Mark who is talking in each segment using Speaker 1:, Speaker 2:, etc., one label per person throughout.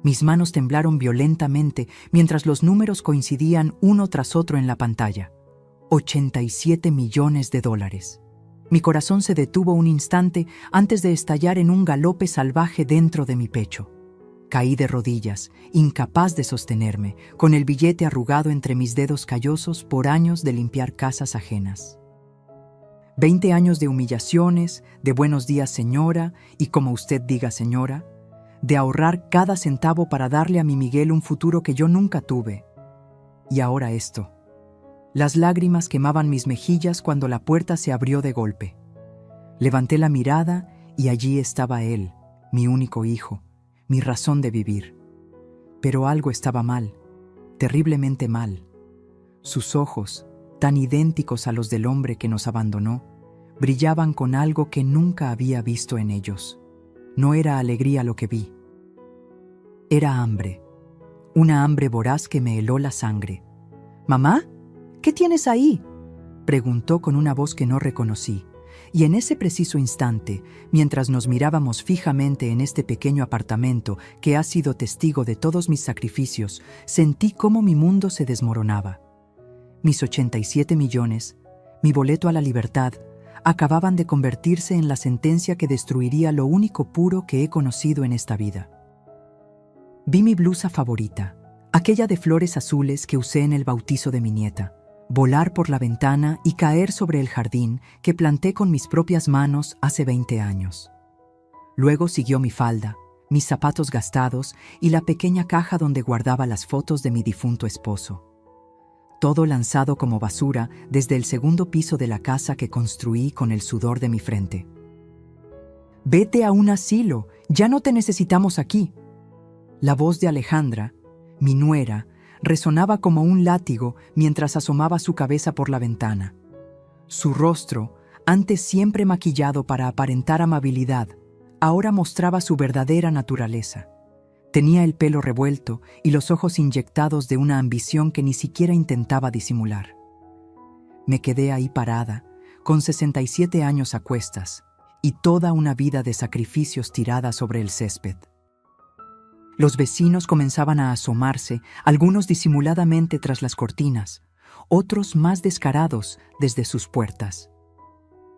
Speaker 1: Mis manos temblaron violentamente mientras los números coincidían uno tras otro en la pantalla. 87 millones de dólares. Mi corazón se detuvo un instante antes de estallar en un galope salvaje dentro de mi pecho. Caí de rodillas, incapaz de sostenerme, con el billete arrugado entre mis dedos callosos por años de limpiar casas ajenas. 20 años de humillaciones, de buenos días señora, y como usted diga señora, de ahorrar cada centavo para darle a mi Miguel un futuro que yo nunca tuve. Y ahora esto. Las lágrimas quemaban mis mejillas cuando la puerta se abrió de golpe. Levanté la mirada y allí estaba él, mi único hijo, mi razón de vivir. Pero algo estaba mal, terriblemente mal. Sus ojos, tan idénticos a los del hombre que nos abandonó, brillaban con algo que nunca había visto en ellos. No era alegría lo que vi. Era hambre, una hambre voraz que me heló la sangre. «¿Mamá? ¿Qué tienes ahí?», preguntó con una voz que no reconocí, y en ese preciso instante, mientras nos mirábamos fijamente en este pequeño apartamento que ha sido testigo de todos mis sacrificios, sentí cómo mi mundo se desmoronaba. Mis 87 millones, mi boleto a la libertad, acababan de convertirse en la sentencia que destruiría lo único puro que he conocido en esta vida. Vi mi blusa favorita, aquella de flores azules que usé en el bautizo de mi nieta, volar por la ventana y caer sobre el jardín que planté con mis propias manos hace 20 años. Luego siguió mi falda, mis zapatos gastados y la pequeña caja donde guardaba las fotos de mi difunto esposo. Todo lanzado como basura desde el segundo piso de la casa que construí con el sudor de mi frente. «Vete a un asilo, ya no te necesitamos aquí». La voz de Alejandra, mi nuera, resonaba como un látigo mientras asomaba su cabeza por la ventana. Su rostro, antes siempre maquillado para aparentar amabilidad, ahora mostraba su verdadera naturaleza. Tenía el pelo revuelto y los ojos inyectados de una ambición que ni siquiera intentaba disimular. Me quedé ahí parada, con 67 años a cuestas, y toda una vida de sacrificios tirada sobre el césped. Los vecinos comenzaban a asomarse, algunos disimuladamente tras las cortinas, otros más descarados desde sus puertas.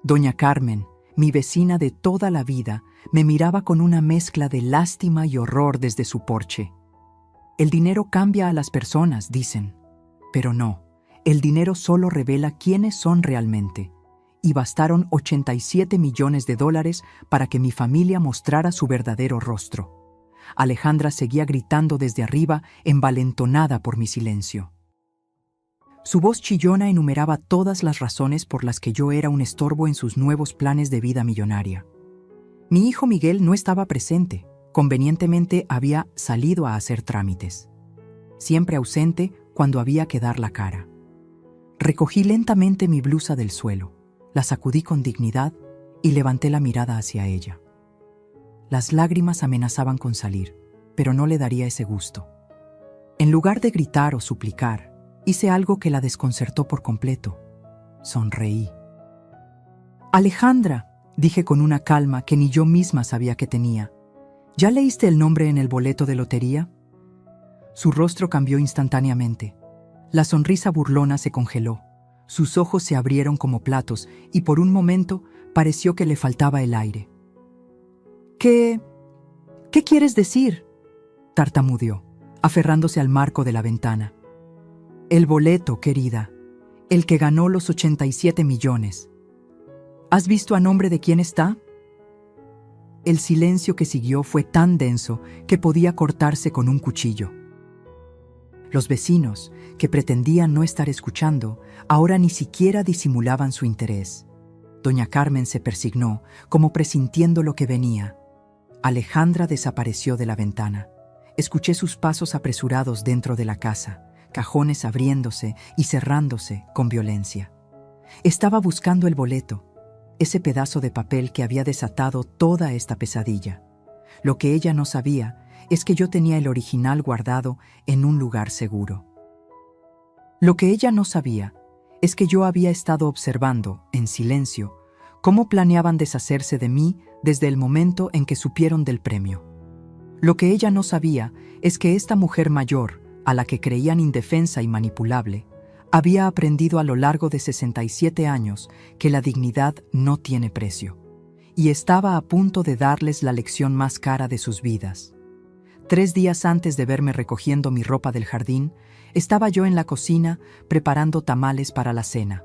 Speaker 1: Doña Carmen, mi vecina de toda la vida, me miraba con una mezcla de lástima y horror desde su porche. El dinero cambia a las personas, dicen. Pero no, el dinero solo revela quiénes son realmente. Y bastaron 87 millones de dólares para que mi familia mostrara su verdadero rostro. Alejandra seguía gritando desde arriba, envalentonada por mi silencio. Su voz chillona enumeraba todas las razones por las que yo era un estorbo en sus nuevos planes de vida millonaria. Mi hijo Miguel no estaba presente, convenientemente había salido a hacer trámites. Siempre ausente cuando había que dar la cara. Recogí lentamente mi blusa del suelo, la sacudí con dignidad y levanté la mirada hacia ella. Las lágrimas amenazaban con salir, pero no le daría ese gusto. En lugar de gritar o suplicar, hice algo que la desconcertó por completo. Sonreí. «Alejandra», dije con una calma que ni yo misma sabía que tenía, «¿ya leíste el nombre en el boleto de lotería?». Su rostro cambió instantáneamente. La sonrisa burlona se congeló. Sus ojos se abrieron como platos y por un momento pareció que le faltaba el aire. ¿Qué quieres decir?», tartamudeó, aferrándose al marco de la ventana. «El boleto, querida, el que ganó los 87 millones. ¿Has visto a nombre de quién está?». El silencio que siguió fue tan denso que podía cortarse con un cuchillo. Los vecinos, que pretendían no estar escuchando, ahora ni siquiera disimulaban su interés. Doña Carmen se persignó, como presintiendo lo que venía. Alejandra desapareció de la ventana. Escuché sus pasos apresurados dentro de la casa, cajones abriéndose y cerrándose con violencia. Estaba buscando el boleto, ese pedazo de papel que había desatado toda esta pesadilla. Lo que ella no sabía es que yo tenía el original guardado en un lugar seguro. Lo que ella no sabía es que yo había estado observando, en silencio, cómo planeaban deshacerse de mí desde el momento en que supieron del premio. Lo que ella no sabía es que esta mujer mayor, a la que creían indefensa y manipulable, había aprendido a lo largo de 67 años que la dignidad no tiene precio, y estaba a punto de darles la lección más cara de sus vidas. 3 días antes de verme recogiendo mi ropa del jardín, estaba yo en la cocina preparando tamales para la cena.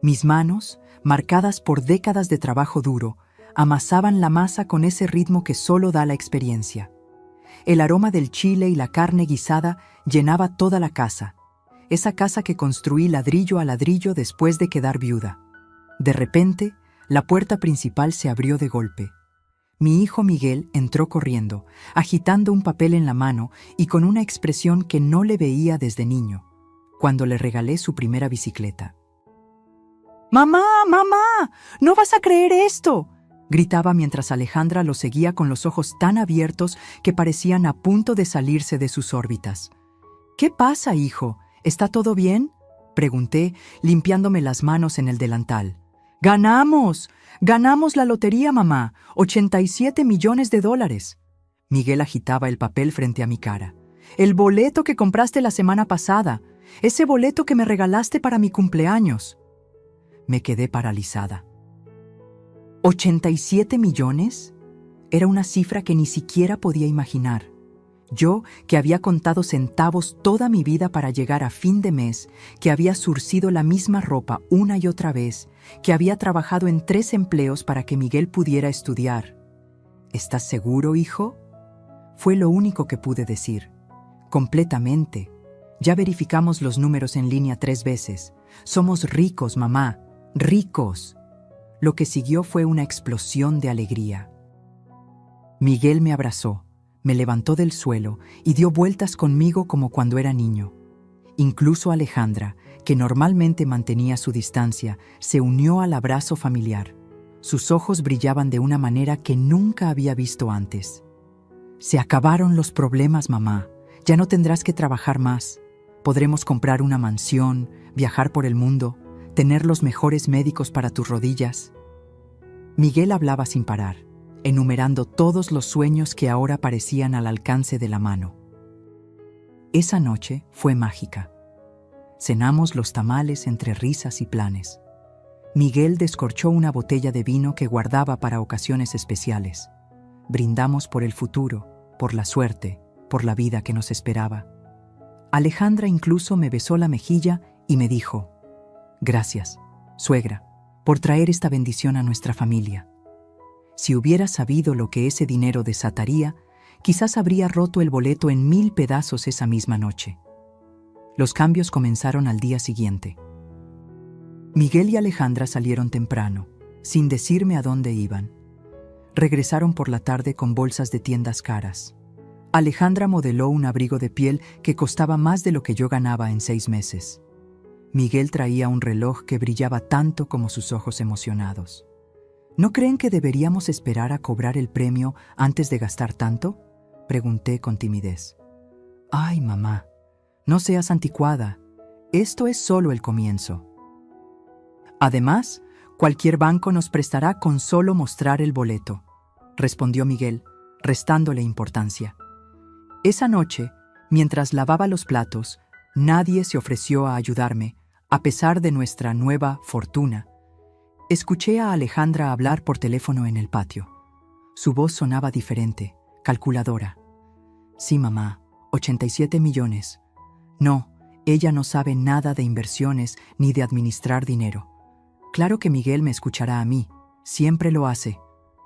Speaker 1: Mis manos, marcadas por décadas de trabajo duro, amasaban la masa con ese ritmo que solo da la experiencia. El aroma del chile y la carne guisada llenaba toda la casa, esa casa que construí ladrillo a ladrillo después de quedar viuda. De repente, la puerta principal se abrió de golpe. Mi hijo Miguel entró corriendo, agitando un papel en la mano y con una expresión que no le veía desde niño, cuando le regalé su primera bicicleta. ¡Mamá, mamá! ¡No vas a creer esto!, gritaba mientras Alejandra lo seguía con los ojos tan abiertos que parecían a punto de salirse de sus órbitas. «¿Qué pasa, hijo? ¿Está todo bien?», pregunté, limpiándome las manos en el delantal. «¡Ganamos! ¡Ganamos la lotería, mamá! $87 millones». Miguel agitaba el papel frente a mi cara. «El boleto que compraste la semana pasada. Ese boleto que me regalaste para mi cumpleaños». Me quedé paralizada. ¿87 millones? Era una cifra que ni siquiera podía imaginar. Yo, que había contado centavos toda mi vida para llegar a fin de mes, que había surcido la misma ropa una y otra vez, que había trabajado en 3 empleos para que Miguel pudiera estudiar. ¿Estás seguro, hijo? Fue lo único que pude decir. Completamente. Ya verificamos los números en línea 3 veces. Somos ricos, mamá. ¡Ricos! Lo que siguió fue una explosión de alegría. Miguel me abrazó, me levantó del suelo y dio vueltas conmigo como cuando era niño. Incluso Alejandra, que normalmente mantenía su distancia, se unió al abrazo familiar. Sus ojos brillaban de una manera que nunca había visto antes. «Se acabaron los problemas, mamá. Ya no tendrás que trabajar más. Podremos comprar una mansión, viajar por el mundo, tener los mejores médicos para tus rodillas». Miguel hablaba sin parar, enumerando todos los sueños que ahora parecían al alcance de la mano. Esa noche fue mágica. Cenamos los tamales entre risas y planes. Miguel descorchó una botella de vino que guardaba para ocasiones especiales. Brindamos por el futuro, por la suerte, por la vida que nos esperaba. Alejandra incluso me besó la mejilla y me dijo: «Gracias, suegra, por traer esta bendición a nuestra familia. Si hubiera sabido lo que ese dinero desataría, quizás habría roto el boleto en 1000 pedazos esa misma noche». Los cambios comenzaron al día siguiente. Miguel y Alejandra salieron temprano, sin decirme a dónde iban. Regresaron por la tarde con bolsas de tiendas caras. Alejandra modeló un abrigo de piel que costaba más de lo que yo ganaba en 6 meses. Miguel traía un reloj que brillaba tanto como sus ojos emocionados. ¿No creen que deberíamos esperar a cobrar el premio antes de gastar tanto?, pregunté con timidez. «Ay, mamá, no seas anticuada. Esto es solo el comienzo. Además, cualquier banco nos prestará con solo mostrar el boleto», respondió Miguel, restándole importancia. Esa noche, mientras lavaba los platos, nadie se ofreció a ayudarme, a pesar de nuestra nueva fortuna. Escuché a Alejandra hablar por teléfono en el patio. Su voz sonaba diferente, calculadora. «Sí, mamá, 87 millones. No, ella no sabe nada de inversiones ni de administrar dinero. Claro que Miguel me escuchará a mí, siempre lo hace.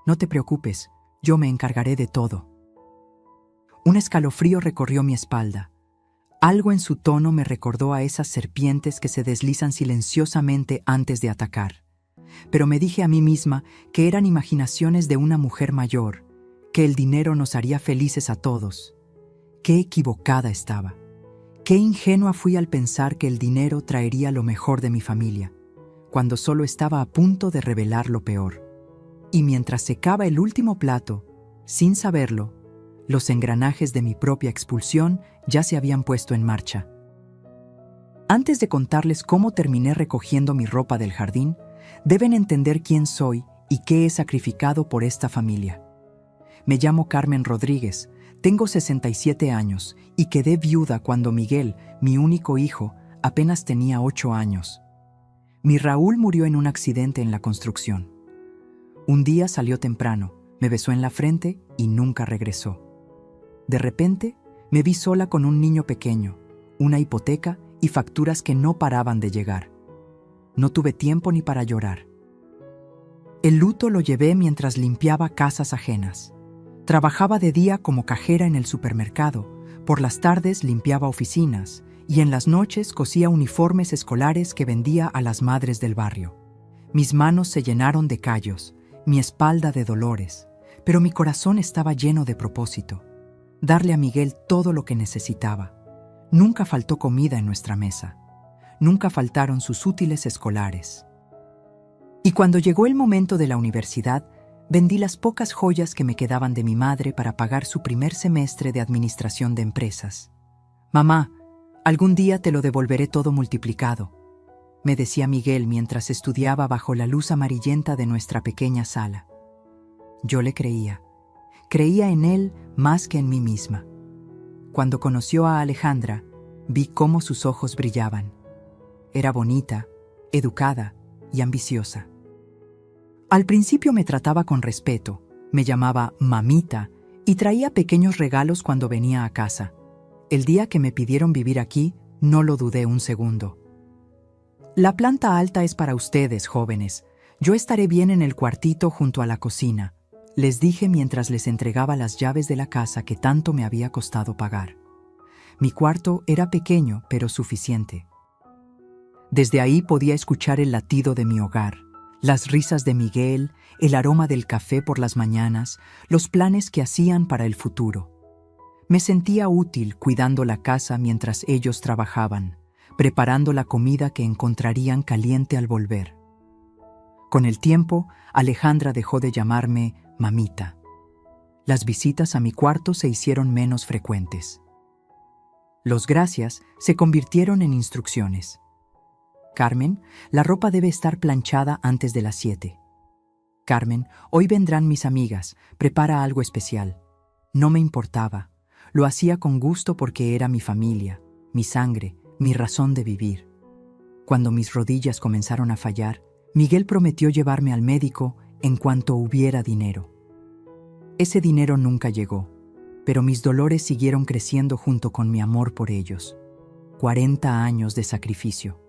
Speaker 1: No te preocupes, yo me encargaré de todo». Un escalofrío recorrió mi espalda. Algo en su tono me recordó a esas serpientes que se deslizan silenciosamente antes de atacar. Pero me dije a mí misma que eran imaginaciones de una mujer mayor, que el dinero nos haría felices a todos. Qué equivocada estaba. Qué ingenua fui al pensar que el dinero traería lo mejor de mi familia, cuando solo estaba a punto de revelar lo peor. Y mientras secaba el último plato, sin saberlo, los engranajes de mi propia expulsión ya se habían puesto en marcha. Antes de contarles cómo terminé recogiendo mi ropa del jardín, deben entender quién soy y qué he sacrificado por esta familia. Me llamo Carmen Rodríguez, tengo 67 años y quedé viuda cuando Miguel, mi único hijo, apenas tenía 8 años. Mi Raúl murió en un accidente en la construcción. Un día salió temprano, me besó en la frente y nunca regresó. De repente, me vi sola con un niño pequeño, una hipoteca y facturas que no paraban de llegar. No tuve tiempo ni para llorar. El luto lo llevé mientras limpiaba casas ajenas. Trabajaba de día como cajera en el supermercado, por las tardes limpiaba oficinas y en las noches cosía uniformes escolares que vendía a las madres del barrio. Mis manos se llenaron de callos, mi espalda de dolores, pero mi corazón estaba lleno de propósito. Darle a Miguel todo lo que necesitaba. Nunca faltó comida en nuestra mesa. Nunca faltaron sus útiles escolares. Y cuando llegó el momento de la universidad, vendí las pocas joyas que me quedaban de mi madre para pagar su primer semestre de administración de empresas. «Mamá, algún día te lo devolveré todo multiplicado», me decía Miguel mientras estudiaba bajo la luz amarillenta de nuestra pequeña sala. Yo le creía. Creía en él más que en mí misma. Cuando conoció a Alejandra, vi cómo sus ojos brillaban. Era bonita, educada y ambiciosa. Al principio me trataba con respeto, me llamaba mamita y traía pequeños regalos cuando venía a casa. El día que me pidieron vivir aquí, no lo dudé un segundo. «La planta alta es para ustedes, jóvenes. Yo estaré bien en el cuartito junto a la cocina», les dije mientras les entregaba las llaves de la casa que tanto me había costado pagar. Mi cuarto era pequeño, pero suficiente. Desde ahí podía escuchar el latido de mi hogar, las risas de Miguel, el aroma del café por las mañanas, los planes que hacían para el futuro. Me sentía útil cuidando la casa mientras ellos trabajaban, preparando la comida que encontrarían caliente al volver. Con el tiempo, Alejandra dejó de llamarme mamita. Las visitas a mi cuarto se hicieron menos frecuentes. Los gracias se convirtieron en instrucciones. «Carmen, la ropa debe estar planchada antes de las 7. Carmen, hoy vendrán mis amigas, prepara algo especial». No me importaba. Lo hacía con gusto porque era mi familia, mi sangre, mi razón de vivir. Cuando mis rodillas comenzaron a fallar, Miguel prometió llevarme al médico en cuanto hubiera dinero. Ese dinero nunca llegó, pero mis dolores siguieron creciendo junto con mi amor por ellos. 40 años de sacrificio.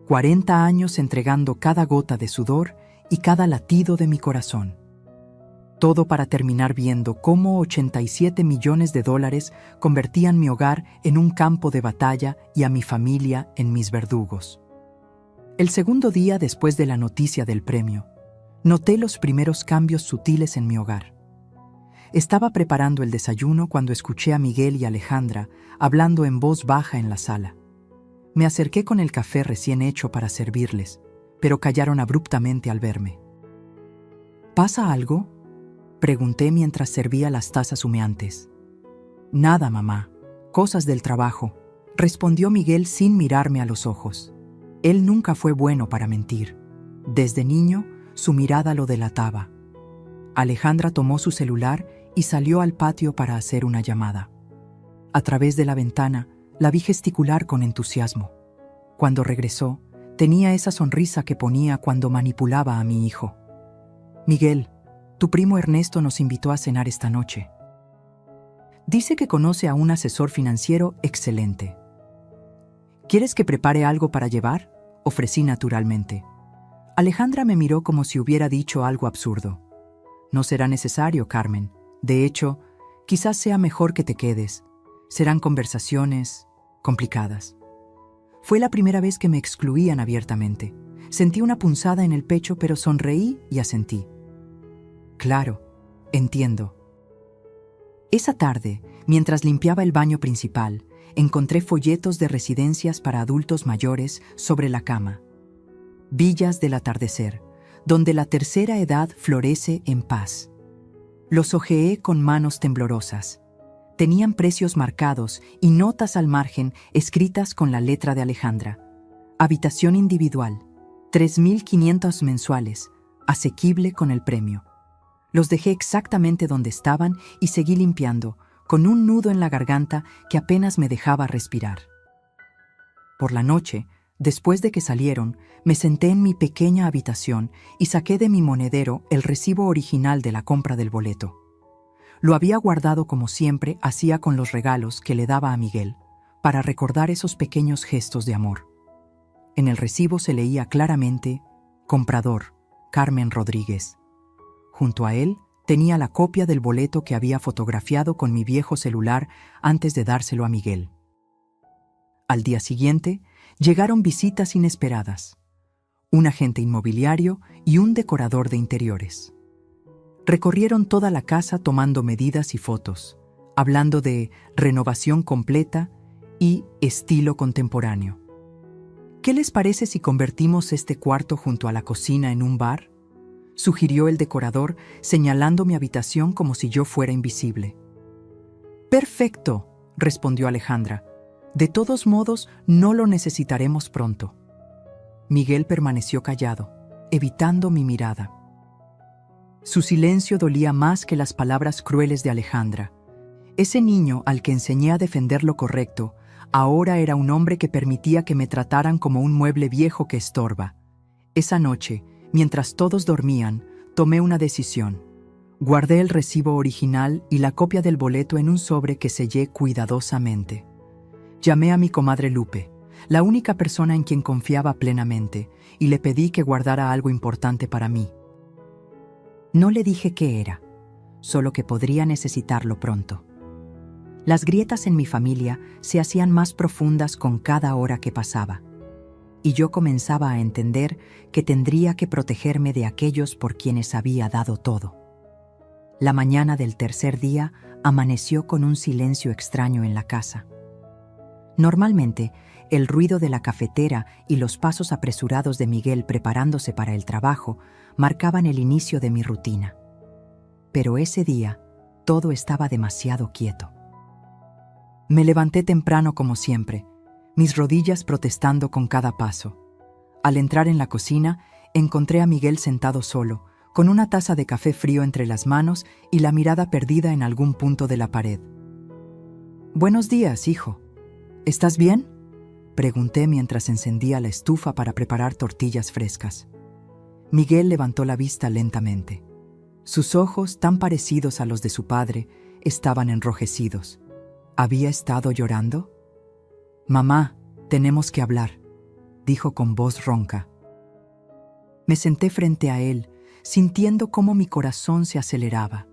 Speaker 1: 40 años entregando cada gota de sudor y cada latido de mi corazón. Todo para terminar viendo cómo 87 millones de dólares convertían mi hogar en un campo de batalla y a mi familia en mis verdugos. El segundo día después de la noticia del premio, noté los primeros cambios sutiles en mi hogar. Estaba preparando el desayuno cuando escuché a Miguel y Alejandra hablando en voz baja en la sala. Me acerqué con el café recién hecho para servirles, pero callaron abruptamente al verme. «¿Pasa algo?», pregunté mientras servía las tazas humeantes. «Nada, mamá. Cosas del trabajo», respondió Miguel sin mirarme a los ojos. Él nunca fue bueno para mentir. Desde niño, su mirada lo delataba. Alejandra tomó su celular y salió al patio para hacer una llamada. A través de la ventana, la vi gesticular con entusiasmo. Cuando regresó, tenía esa sonrisa que ponía cuando manipulaba a mi hijo. «Miguel, tu primo Ernesto nos invitó a cenar esta noche. Dice que conoce a un asesor financiero excelente. ¿Quieres que prepare algo para llevar?», ofrecí naturalmente. Alejandra me miró como si hubiera dicho algo absurdo. «No será necesario, Carmen. De hecho, quizás sea mejor que te quedes. Serán conversaciones complicadas». Fue la primera vez que me excluían abiertamente. Sentí una punzada en el pecho, pero sonreí y asentí. «Claro, entiendo». Esa tarde, mientras limpiaba el baño principal, encontré folletos de residencias para adultos mayores sobre la cama. Villas del atardecer, donde la tercera edad florece en paz. Los hojeé con manos temblorosas. Tenían precios marcados y notas al margen escritas con la letra de Alejandra. Habitación individual, 3.500 mensuales, asequible con el premio. Los dejé exactamente donde estaban y seguí limpiando, con un nudo en la garganta que apenas me dejaba respirar. Por la noche, después de que salieron, me senté en mi pequeña habitación y saqué de mi monedero el recibo original de la compra del boleto. Lo había guardado como siempre hacía con los regalos que le daba a Miguel, para recordar esos pequeños gestos de amor. En el recibo se leía claramente: comprador, Carmen Rodríguez. Junto a él tenía la copia del boleto que había fotografiado con mi viejo celular antes de dárselo a Miguel. Al día siguiente, llegaron visitas inesperadas: un agente inmobiliario y un decorador de interiores. Recorrieron toda la casa tomando medidas y fotos, hablando de renovación completa y estilo contemporáneo. ¿Qué les parece si convertimos este cuarto junto a la cocina en un bar?, sugirió el decorador, señalando mi habitación como si yo fuera invisible. Perfecto, respondió Alejandra. De todos modos, no lo necesitaremos pronto. Miguel permaneció callado, evitando mi mirada. Su silencio dolía más que las palabras crueles de Alejandra. Ese niño al que enseñé a defender lo correcto, ahora era un hombre que permitía que me trataran como un mueble viejo que estorba. Esa noche, mientras todos dormían, tomé una decisión. Guardé el recibo original y la copia del boleto en un sobre que sellé cuidadosamente. Llamé a mi comadre Lupe, la única persona en quien confiaba plenamente, y le pedí que guardara algo importante para mí. No le dije qué era, solo que podría necesitarlo pronto. Las grietas en mi familia se hacían más profundas con cada hora que pasaba, y yo comenzaba a entender que tendría que protegerme de aquellos por quienes había dado todo. La mañana del tercer día amaneció con un silencio extraño en la casa. Normalmente, el ruido de la cafetera y los pasos apresurados de Miguel preparándose para el trabajo marcaban el inicio de mi rutina. Pero ese día, todo estaba demasiado quieto. Me levanté temprano como siempre, mis rodillas protestando con cada paso. Al entrar en la cocina, encontré a Miguel sentado solo, con una taza de café frío entre las manos y la mirada perdida en algún punto de la pared. «Buenos días, hijo. ¿Estás bien?», pregunté mientras encendía la estufa para preparar tortillas frescas. Miguel levantó la vista lentamente. Sus ojos, tan parecidos a los de su padre, estaban enrojecidos. ¿Había estado llorando? «Mamá, tenemos que hablar», dijo con voz ronca. Me senté frente a él, sintiendo cómo mi corazón se aceleraba.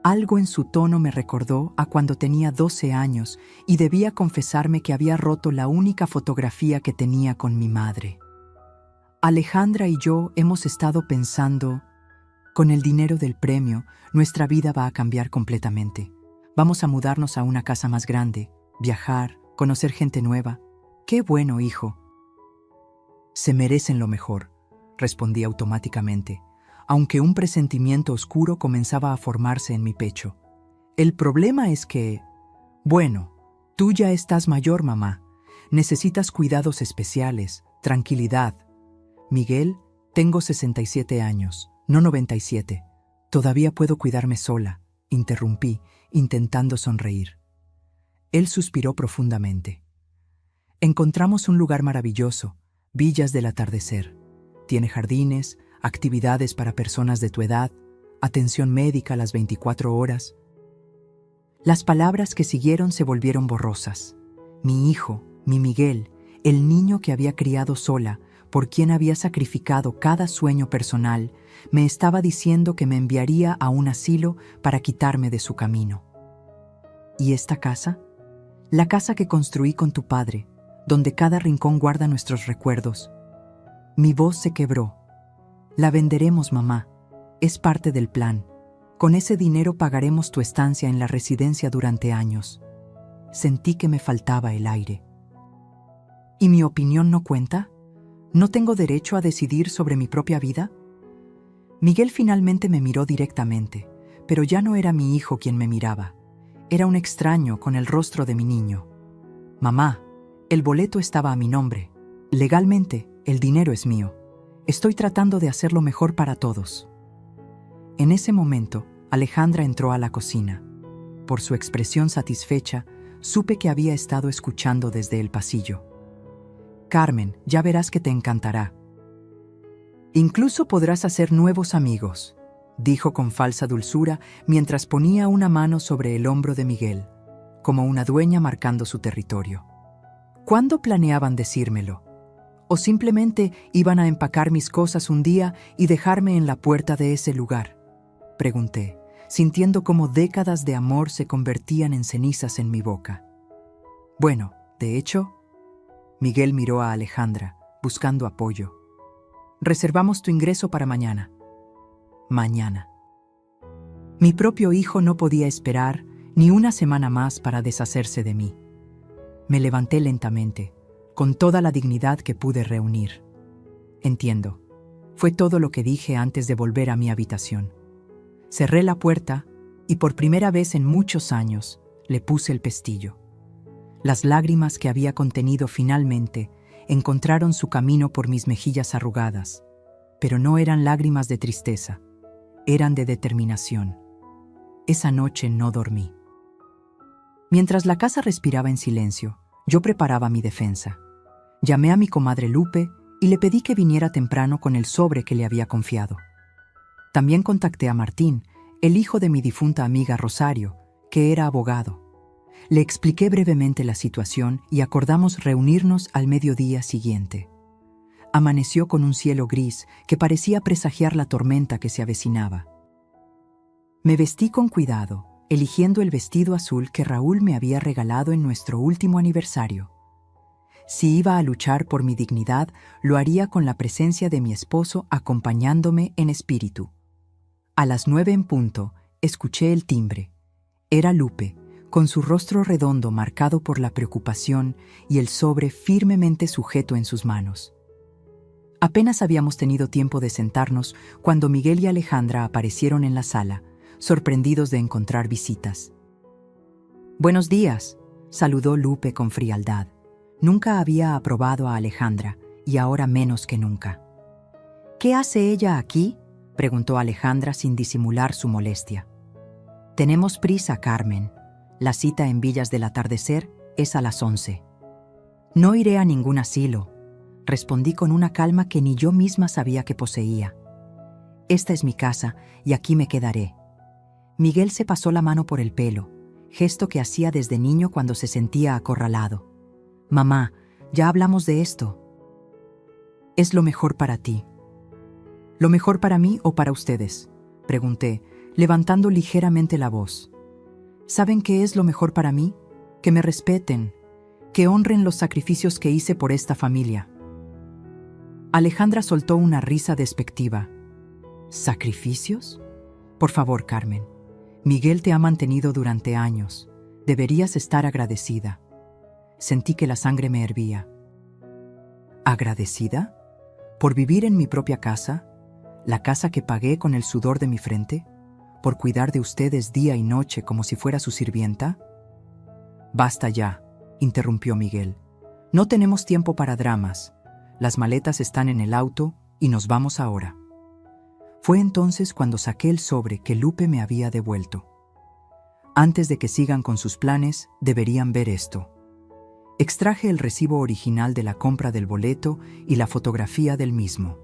Speaker 1: Algo en su tono me recordó a cuando tenía 12 años y debía confesarme que había roto la única fotografía que tenía con mi madre. Alejandra y yo hemos estado pensando, con el dinero del premio, nuestra vida va a cambiar completamente. Vamos a mudarnos a una casa más grande, viajar, conocer gente nueva. ¡Qué bueno, hijo! Se merecen lo mejor, respondí automáticamente, aunque un presentimiento oscuro comenzaba a formarse en mi pecho. El problema es que... Bueno, tú ya estás mayor, mamá. Necesitas cuidados especiales, tranquilidad. Miguel, tengo 67 años, no 97. Todavía puedo cuidarme sola, interrumpí, intentando sonreír. Él suspiró profundamente. Encontramos un lugar maravilloso, Villas del Atardecer. Tiene jardines, actividades para personas de tu edad, atención médica a las 24 horas. Las palabras que siguieron se volvieron borrosas. Mi hijo, mi Miguel, el niño que había criado sola, por quien había sacrificado cada sueño personal, me estaba diciendo que me enviaría a un asilo para quitarme de su camino. ¿Y esta casa? La casa que construí con tu padre, donde cada rincón guarda nuestros recuerdos. Mi voz se quebró. La venderemos, mamá. Es parte del plan. Con ese dinero pagaremos tu estancia en la residencia durante años. Sentí que me faltaba el aire. ¿Y mi opinión no cuenta? ¿No tengo derecho a decidir sobre mi propia vida? Miguel finalmente me miró directamente, pero ya no era mi hijo quien me miraba. Era un extraño con el rostro de mi niño. Mamá, el boleto estaba a mi nombre. Legalmente, el dinero es mío. Estoy tratando de hacerlo mejor para todos. En ese momento, Alejandra entró a la cocina. Por su expresión satisfecha, supe que había estado escuchando desde el pasillo. «Carmen, ya verás que te encantará. Incluso podrás hacer nuevos amigos», dijo con falsa dulzura mientras ponía una mano sobre el hombro de Miguel, como una dueña marcando su territorio. ¿Cuándo planeaban decírmelo? ¿O simplemente iban a empacar mis cosas un día y dejarme en la puerta de ese lugar?, pregunté, sintiendo cómo décadas de amor se convertían en cenizas en mi boca. Bueno, de hecho, Miguel miró a Alejandra, buscando apoyo. «Reservamos tu ingreso para mañana». Mañana. Mi propio hijo no podía esperar ni una semana más para deshacerse de mí. Me levanté lentamente, con toda la dignidad que pude reunir. Entiendo. Fue todo lo que dije antes de volver a mi habitación. Cerré la puerta y por primera vez en muchos años le puse el pestillo. Las lágrimas que había contenido finalmente encontraron su camino por mis mejillas arrugadas, pero no eran lágrimas de tristeza, eran de determinación. Esa noche no dormí. Mientras la casa respiraba en silencio, yo preparaba mi defensa. Llamé a mi comadre Lupe y le pedí que viniera temprano con el sobre que le había confiado. También contacté a Martín, el hijo de mi difunta amiga Rosario, que era abogado. Le expliqué brevemente la situación y acordamos reunirnos al mediodía siguiente. Amaneció con un cielo gris que parecía presagiar la tormenta que se avecinaba. Me vestí con cuidado, eligiendo el vestido azul que Raúl me había regalado en nuestro último aniversario. Si iba a luchar por mi dignidad, lo haría con la presencia de mi esposo acompañándome en espíritu. A las 9 en punto, escuché el timbre. Era Lupe, con su rostro redondo marcado por la preocupación y el sobre firmemente sujeto en sus manos. Apenas habíamos tenido tiempo de sentarnos cuando Miguel y Alejandra aparecieron en la sala, sorprendidos de encontrar visitas. «Buenos días», saludó Lupe con frialdad. Nunca había aprobado a Alejandra, y ahora menos que nunca. «¿Qué hace ella aquí?», preguntó Alejandra sin disimular su molestia. «Tenemos prisa, Carmen. La cita en Villas del Atardecer es a las 11. «No iré a ningún asilo», respondí con una calma que ni yo misma sabía que poseía. «Esta es mi casa y aquí me quedaré». Miguel se pasó la mano por el pelo, gesto que hacía desde niño cuando se sentía acorralado. «Mamá, ya hablamos de esto». «Es lo mejor para ti». «¿Lo mejor para mí o para ustedes?», pregunté, levantando ligeramente la voz. «¿Saben qué es lo mejor para mí? Que me respeten, que honren los sacrificios que hice por esta familia». Alejandra soltó una risa despectiva. «¿Sacrificios? Por favor, Carmen. Miguel te ha mantenido durante años. Deberías estar agradecida». Sentí que la sangre me hervía. ¿Agradecida? ¿Por vivir en mi propia casa? ¿La casa que pagué con el sudor de mi frente? ¿Por cuidar de ustedes día y noche como si fuera su sirvienta? «Basta ya», interrumpió Miguel. «No tenemos tiempo para dramas. Las maletas están en el auto y nos vamos ahora». Fue entonces cuando saqué el sobre que Lupe me había devuelto. Antes de que sigan con sus planes, deberían ver esto. Extraje el recibo original de la compra del boleto y la fotografía del mismo.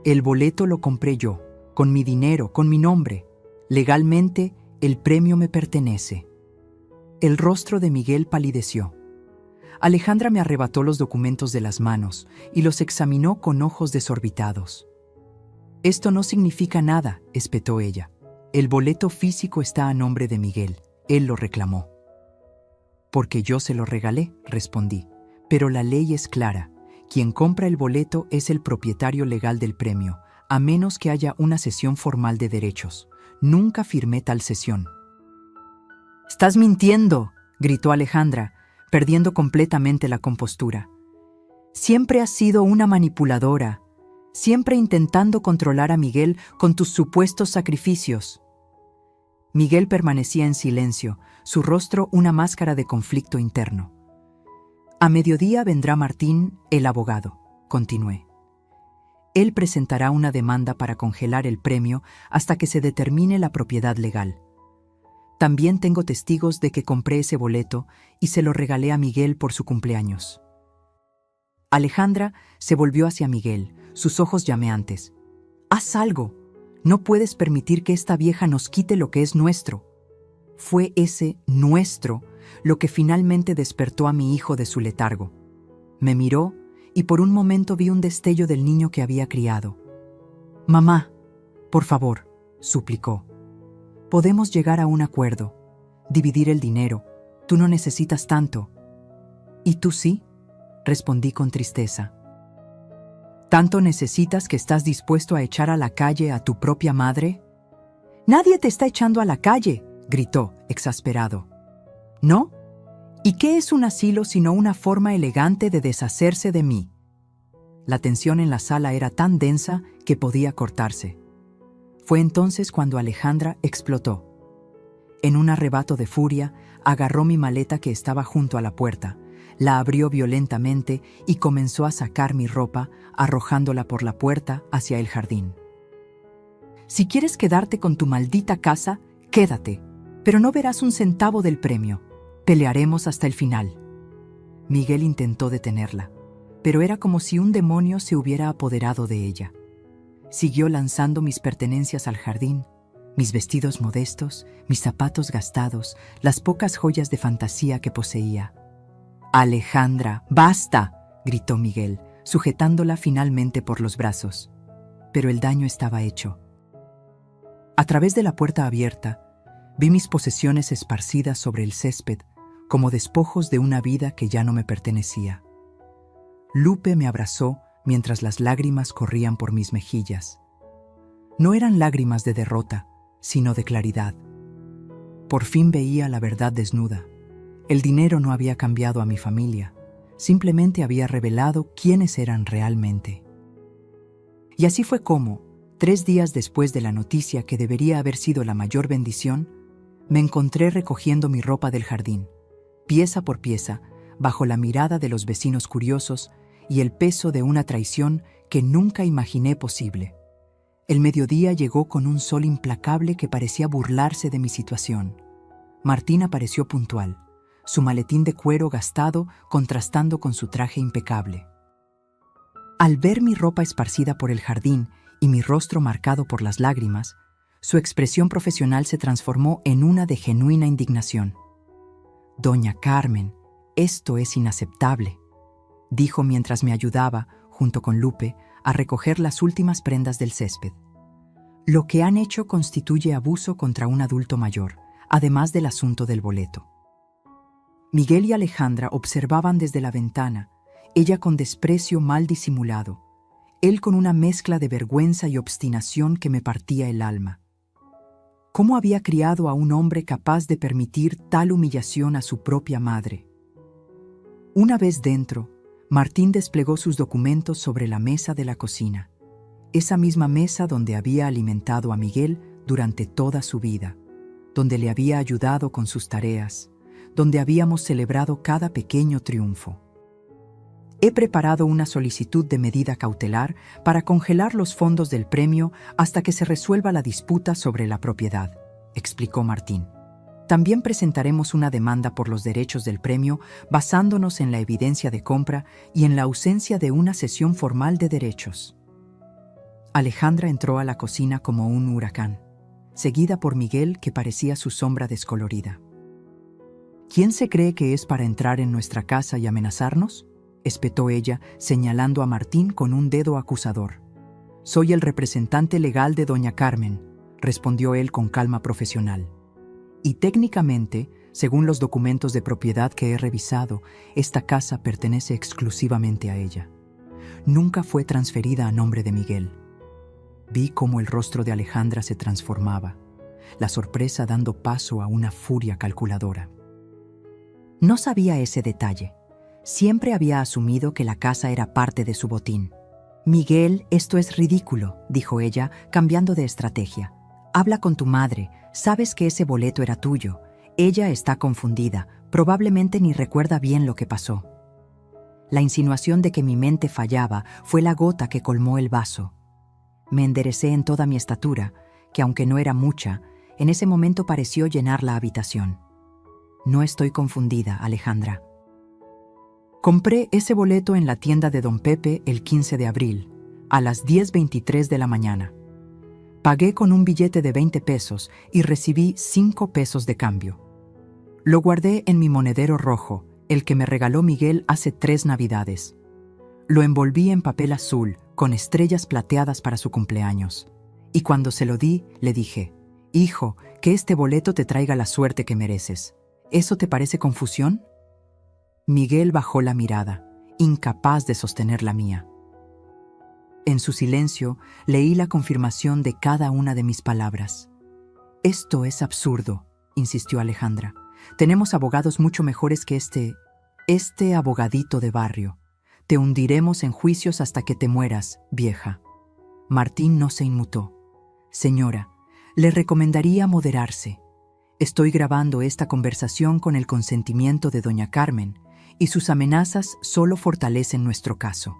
Speaker 1: El boleto lo compré yo, con mi dinero, con mi nombre. Legalmente, el premio me pertenece. El rostro de Miguel palideció. Alejandra me arrebató los documentos de las manos y los examinó con ojos desorbitados. «Esto no significa nada», espetó ella. «El boleto físico está a nombre de Miguel. Él lo reclamó». «Porque yo se lo regalé», respondí. «Pero la ley es clara. Quien compra el boleto es el propietario legal del premio, a menos que haya una cesión formal de derechos. Nunca firmé tal cesión». «¡Estás mintiendo!», gritó Alejandra, perdiendo completamente la compostura. «Siempre has sido una manipuladora, siempre intentando controlar a Miguel con tus supuestos sacrificios». Miguel permanecía en silencio, su rostro una máscara de conflicto interno. «A mediodía vendrá Martín, el abogado», continué. Él presentará una demanda para congelar el premio hasta que se determine la propiedad legal. También tengo testigos de que compré ese boleto y se lo regalé a Miguel por su cumpleaños. Alejandra se volvió hacia Miguel, sus ojos llameantes. «Haz algo. No puedes permitir que esta vieja nos quite lo que es nuestro». Fue ese nuestro lo que finalmente despertó a mi hijo de su letargo. Me miró y por un momento vi un destello del niño que había criado. «Mamá, por favor», suplicó. «Podemos llegar a un acuerdo, dividir el dinero. Tú no necesitas tanto». «¿Y tú sí?», respondí con tristeza. «¿Tanto necesitas que estás dispuesto a echar a la calle a tu propia madre?» «Nadie te está echando a la calle», gritó, exasperado. «¿No? ¿Y qué es un asilo sino una forma elegante de deshacerse de mí?» La tensión en la sala era tan densa que podía cortarse. Fue entonces cuando Alejandra explotó. En un arrebato de furia, agarró mi maleta que estaba junto a la puerta, la abrió violentamente y comenzó a sacar mi ropa, arrojándola por la puerta hacia el jardín. «Si quieres quedarte con tu maldita casa, quédate, pero no verás un centavo del premio. Pelearemos hasta el final». Miguel intentó detenerla, pero era como si un demonio se hubiera apoderado de ella. Siguió lanzando mis pertenencias al jardín, mis vestidos modestos, mis zapatos gastados, las pocas joyas de fantasía que poseía. «Alejandra, basta», gritó Miguel, sujetándola finalmente por los brazos. Pero el daño estaba hecho. A través de la puerta abierta, vi mis posesiones esparcidas sobre el césped, como despojos de una vida que ya no me pertenecía. Lupe me abrazó mientras las lágrimas corrían por mis mejillas. No eran lágrimas de derrota, sino de claridad. Por fin veía la verdad desnuda. El dinero no había cambiado a mi familia, simplemente había revelado quiénes eran realmente. Y así fue como, 3 días después de la noticia que debería haber sido la mayor bendición, me encontré recogiendo mi ropa del jardín, pieza por pieza, bajo la mirada de los vecinos curiosos y el peso de una traición que nunca imaginé posible. El mediodía llegó con un sol implacable que parecía burlarse de mi situación. Martín apareció puntual, su maletín de cuero gastado contrastando con su traje impecable. Al ver mi ropa esparcida por el jardín y mi rostro marcado por las lágrimas, su expresión profesional se transformó en una de genuina indignación. «Doña Carmen, esto es inaceptable», dijo mientras me ayudaba, junto con Lupe, a recoger las últimas prendas del césped. «Lo que han hecho constituye abuso contra un adulto mayor, además del asunto del boleto». Miguel y Alejandra observaban desde la ventana, ella con desprecio mal disimulado, él con una mezcla de vergüenza y obstinación que me partía el alma. ¿Cómo había criado a un hombre capaz de permitir tal humillación a su propia madre? Una vez dentro, Martín desplegó sus documentos sobre la mesa de la cocina, esa misma mesa donde había alimentado a Miguel durante toda su vida, donde le había ayudado con sus tareas, donde habíamos celebrado cada pequeño triunfo. «He preparado una solicitud de medida cautelar para congelar los fondos del premio hasta que se resuelva la disputa sobre la propiedad», explicó Martín. «También presentaremos una demanda por los derechos del premio basándonos en la evidencia de compra y en la ausencia de una cesión formal de derechos». Alejandra entró a la cocina como un huracán, seguida por Miguel, que parecía su sombra descolorida. «¿Quién se cree que es para entrar en nuestra casa y amenazarnos?», espetó ella, señalando a Martín con un dedo acusador. «Soy el representante legal de doña Carmen», respondió él con calma profesional. «Y técnicamente, según los documentos de propiedad que he revisado, esta casa pertenece exclusivamente a ella. Nunca fue transferida a nombre de Miguel». Vi cómo el rostro de Alejandra se transformaba, la sorpresa dando paso a una furia calculadora. No sabía ese detalle. Siempre había asumido que la casa era parte de su botín. «Miguel, esto es ridículo», dijo ella, cambiando de estrategia. «Habla con tu madre, sabes que ese boleto era tuyo. Ella está confundida, probablemente ni recuerda bien lo que pasó». La insinuación de que mi mente fallaba fue la gota que colmó el vaso. Me enderecé en toda mi estatura, que aunque no era mucha, en ese momento pareció llenar la habitación. No estoy confundida, Alejandra. Compré ese boleto en la tienda de don Pepe el 15 de abril, a las 10:23 de la mañana. Pagué con un billete de 20 pesos y recibí 5 pesos de cambio. Lo guardé en mi monedero rojo, el que me regaló Miguel hace 3 Navidades. Lo envolví en papel azul, con estrellas plateadas para su cumpleaños. Y cuando se lo di, le dije: «Hijo, que este boleto te traiga la suerte que mereces». ¿Eso te parece confusión? Miguel bajó la mirada, incapaz de sostener la mía. En su silencio, leí la confirmación de cada una de mis palabras. «Esto es absurdo», insistió Alejandra. «Tenemos abogados mucho mejores que este abogadito de barrio. Te hundiremos en juicios hasta que te mueras, vieja». Martín no se inmutó. «Señora, le recomendaría moderarse. Estoy grabando esta conversación con el consentimiento de doña Carmen, y sus amenazas solo fortalecen nuestro caso».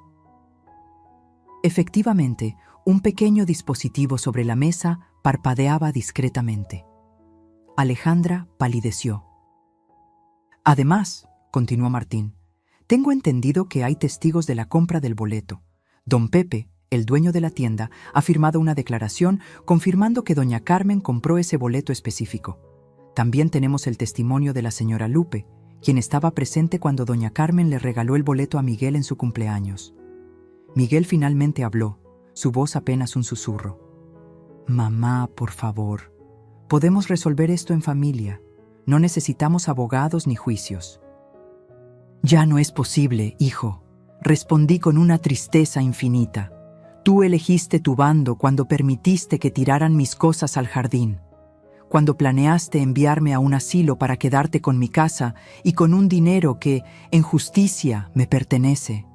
Speaker 1: Efectivamente, un pequeño dispositivo sobre la mesa parpadeaba discretamente. Alejandra palideció. «Además», continuó Martín, «tengo entendido que hay testigos de la compra del boleto. Don Pepe, el dueño de la tienda, ha firmado una declaración confirmando que doña Carmen compró ese boleto específico. También tenemos el testimonio de la señora Lupe, quien estaba presente cuando doña Carmen le regaló el boleto a Miguel en su cumpleaños». Miguel finalmente habló, su voz apenas un susurro. «Mamá, por favor, podemos resolver esto en familia. No necesitamos abogados ni juicios». «Ya no es posible, hijo», respondí con una tristeza infinita. «Tú elegiste tu bando cuando permitiste que tiraran mis cosas al jardín, cuando planeaste enviarme a un asilo para quedarte con mi casa y con un dinero que, en justicia, me pertenece».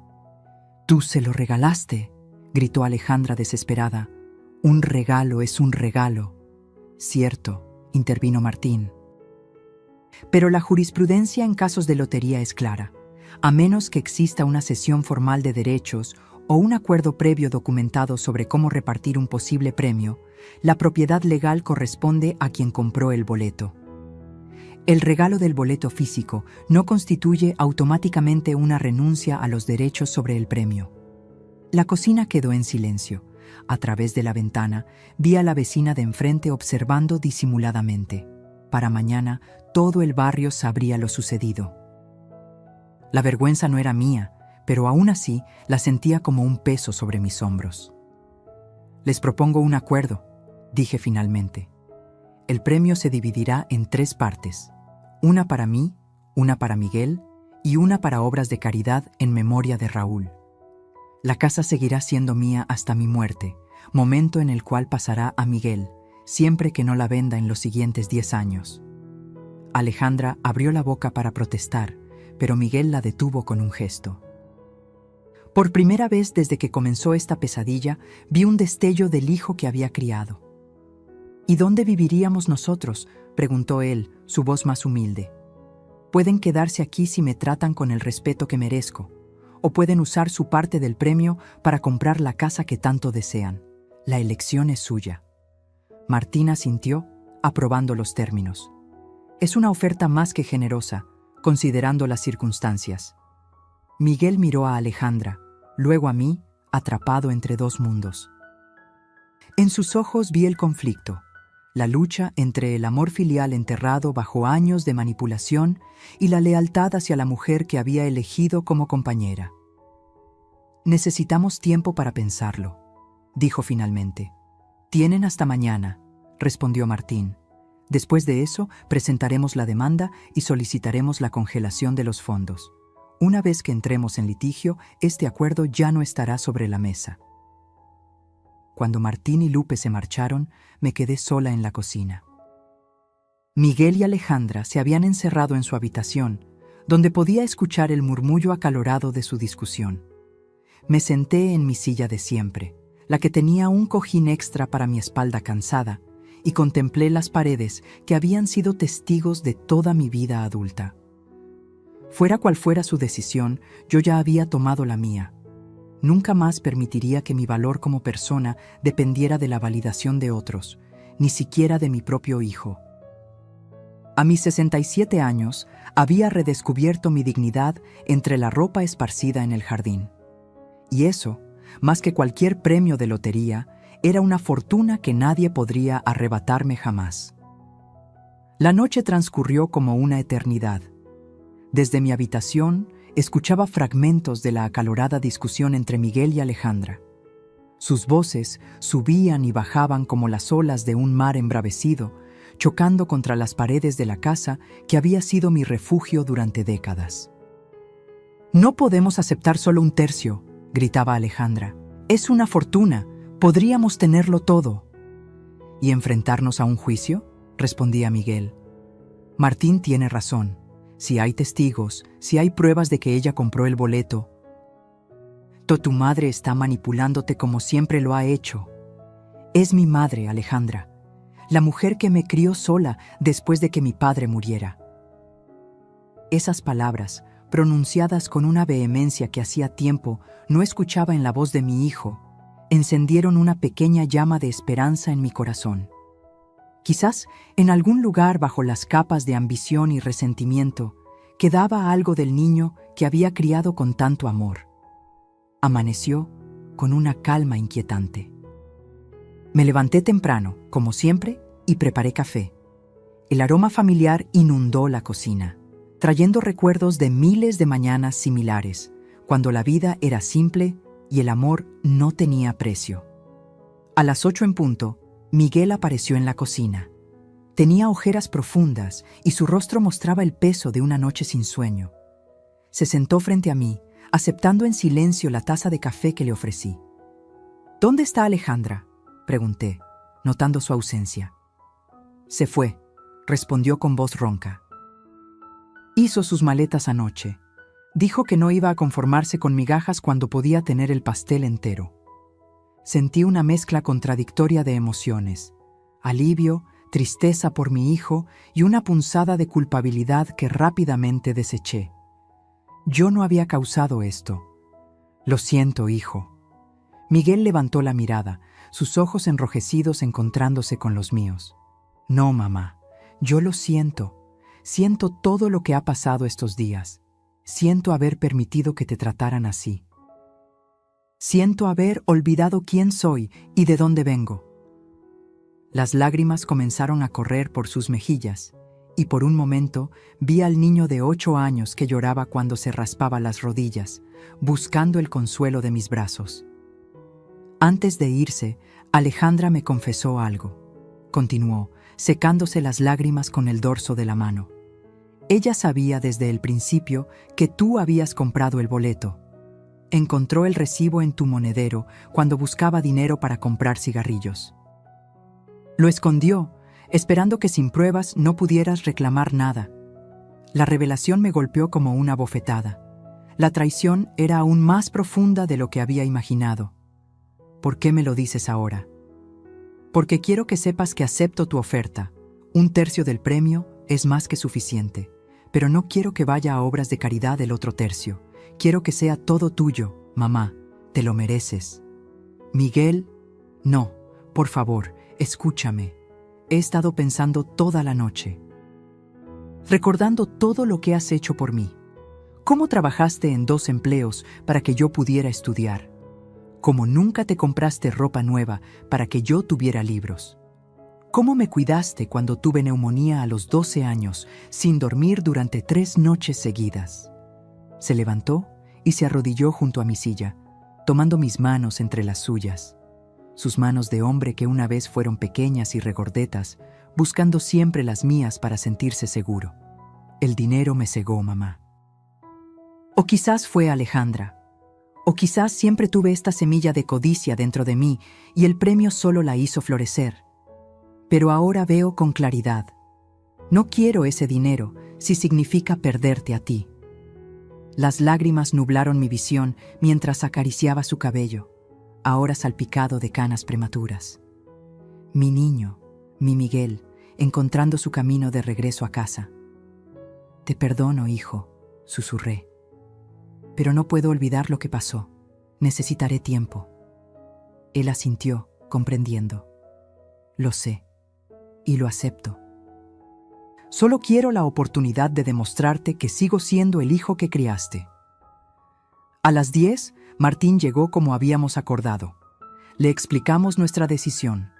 Speaker 1: «Tú se lo regalaste», gritó Alejandra desesperada. «Un regalo es un regalo». «Cierto», intervino Martín. «Pero la jurisprudencia en casos de lotería es clara. A menos que exista una cesión formal de derechos o un acuerdo previo documentado sobre cómo repartir un posible premio, la propiedad legal corresponde a quien compró el boleto. El regalo del boleto físico no constituye automáticamente una renuncia a los derechos sobre el premio». La cocina quedó en silencio. A través de la ventana vi a la vecina de enfrente observando disimuladamente. Para mañana todo el barrio sabría lo sucedido. La vergüenza no era mía, pero aún así la sentía como un peso sobre mis hombros. «Les propongo un acuerdo», dije finalmente. «El premio se dividirá en 3 partes. Una para mí, una para Miguel y una para obras de caridad en memoria de Raúl. La casa seguirá siendo mía hasta mi muerte, momento en el cual pasará a Miguel, siempre que no la venda en los siguientes 10 años». Alejandra abrió la boca para protestar, pero Miguel la detuvo con un gesto. Por primera vez desde que comenzó esta pesadilla, vi un destello del hijo que había criado. «¿Y dónde viviríamos nosotros?», preguntó él, su voz más humilde. «Pueden quedarse aquí si me tratan con el respeto que merezco, o pueden usar su parte del premio para comprar la casa que tanto desean. La elección es suya». Martín asintió, aprobando los términos. «Es una oferta más que generosa, considerando las circunstancias». Miguel miró a Alejandra, luego a mí, atrapado entre 2 mundos. En sus ojos vi el conflicto, la lucha entre el amor filial enterrado bajo años de manipulación y la lealtad hacia la mujer que había elegido como compañera. «Necesitamos tiempo para pensarlo», dijo finalmente. «Tienen hasta mañana», respondió Martín. «Después de eso, presentaremos la demanda y solicitaremos la congelación de los fondos. Una vez que entremos en litigio, este acuerdo ya no estará sobre la mesa». Cuando Martín y Lupe se marcharon, me quedé sola en la cocina. Miguel y Alejandra se habían encerrado en su habitación, donde podía escuchar el murmullo acalorado de su discusión. Me senté en mi silla de siempre, la que tenía un cojín extra para mi espalda cansada, y contemplé las paredes que habían sido testigos de toda mi vida adulta. Fuera cual fuera su decisión, yo ya había tomado la mía. Nunca más permitiría que mi valor como persona dependiera de la validación de otros, ni siquiera de mi propio hijo. A mis 67 años, había redescubierto mi dignidad entre la ropa esparcida en el jardín. Y eso, más que cualquier premio de lotería, era una fortuna que nadie podría arrebatarme jamás. La noche transcurrió como una eternidad. Desde mi habitación, escuchaba fragmentos de la acalorada discusión entre Miguel y Alejandra. Sus voces subían y bajaban como las olas de un mar embravecido, chocando contra las paredes de la casa que había sido mi refugio durante décadas. «No podemos aceptar solo un tercio», gritaba Alejandra. «Es una fortuna, podríamos tenerlo todo». «¿Y enfrentarnos a un juicio?», respondía Miguel. «Martín tiene razón. Si hay testigos, si hay pruebas de que ella compró el boleto, tu madre está manipulándote como siempre lo ha hecho. Es mi madre, Alejandra, la mujer que me crió sola después de que mi padre muriera». Esas palabras, pronunciadas con una vehemencia que hacía tiempo no escuchaba en la voz de mi hijo, encendieron una pequeña llama de esperanza en mi corazón. Quizás, en algún lugar bajo las capas de ambición y resentimiento, quedaba algo del niño que había criado con tanto amor. Amaneció con una calma inquietante. Me levanté temprano, como siempre, y preparé café. El aroma familiar inundó la cocina, trayendo recuerdos de miles de mañanas similares, cuando la vida era simple y el amor no tenía precio. A las 8 en punto, Miguel apareció en la cocina. Tenía ojeras profundas y su rostro mostraba el peso de una noche sin sueño. Se sentó frente a mí, aceptando en silencio la taza de café que le ofrecí. «¿Dónde está Alejandra?», pregunté, notando su ausencia. «Se fue», respondió con voz ronca. «Hizo sus maletas anoche. Dijo que no iba a conformarse con migajas cuando podía tener el pastel entero». Sentí una mezcla contradictoria de emociones: alivio, tristeza por mi hijo y una punzada de culpabilidad que rápidamente deseché. Yo no había causado esto. «Lo siento, hijo». Miguel levantó la mirada, sus ojos enrojecidos encontrándose con los míos. «No, mamá, yo lo siento. Siento todo lo que ha pasado estos días. Siento haber permitido que te trataran así. Siento haber olvidado quién soy y de dónde vengo». Las lágrimas comenzaron a correr por sus mejillas, y por un momento vi al niño de 8 años que lloraba cuando se raspaba las rodillas, buscando el consuelo de mis brazos. Antes de irse, Alejandra me confesó algo. Continuó, secándose las lágrimas con el dorso de la mano. «Ella sabía desde el principio que tú habías comprado el boleto. Encontró el recibo en tu monedero cuando buscaba dinero para comprar cigarrillos. Lo escondió, esperando que sin pruebas no pudieras reclamar nada. La revelación me golpeó como una bofetada. La traición era aún más profunda de lo que había imaginado. ¿Por qué me lo dices ahora? Porque quiero que sepas que acepto tu oferta. 1/3 del premio es más que suficiente, pero no quiero que vaya a obras de caridad el otro tercio. Quiero que sea todo tuyo, mamá. Te lo mereces». «Miguel, no, por favor, escúchame. He estado pensando toda la noche, recordando todo lo que has hecho por mí. Cómo trabajaste en 2 empleos para que yo pudiera estudiar. Cómo nunca te compraste ropa nueva para que yo tuviera libros. Cómo me cuidaste cuando tuve neumonía a los 12 años, sin dormir durante 3 noches seguidas». Se levantó y se arrodilló junto a mi silla, tomando mis manos entre las suyas. Sus manos de hombre que una vez fueron pequeñas y regordetas, buscando siempre las mías para sentirse seguro. «El dinero me cegó, mamá. O quizás fue Alejandra. O quizás siempre tuve esta semilla de codicia dentro de mí y el premio solo la hizo florecer. Pero ahora veo con claridad. No quiero ese dinero si significa perderte a ti». Las lágrimas nublaron mi visión mientras acariciaba su cabello, ahora salpicado de canas prematuras. Mi niño, mi Miguel, encontrando su camino de regreso a casa. «Te perdono, hijo. susurré. Pero no puedo olvidar lo que pasó. Necesitaré tiempo. Él asintió, comprendiendo. Lo sé, y lo acepto. Solo quiero la oportunidad de demostrarte que sigo siendo el hijo que criaste. A las 10, Martín llegó como habíamos acordado. Le explicamos nuestra decisión.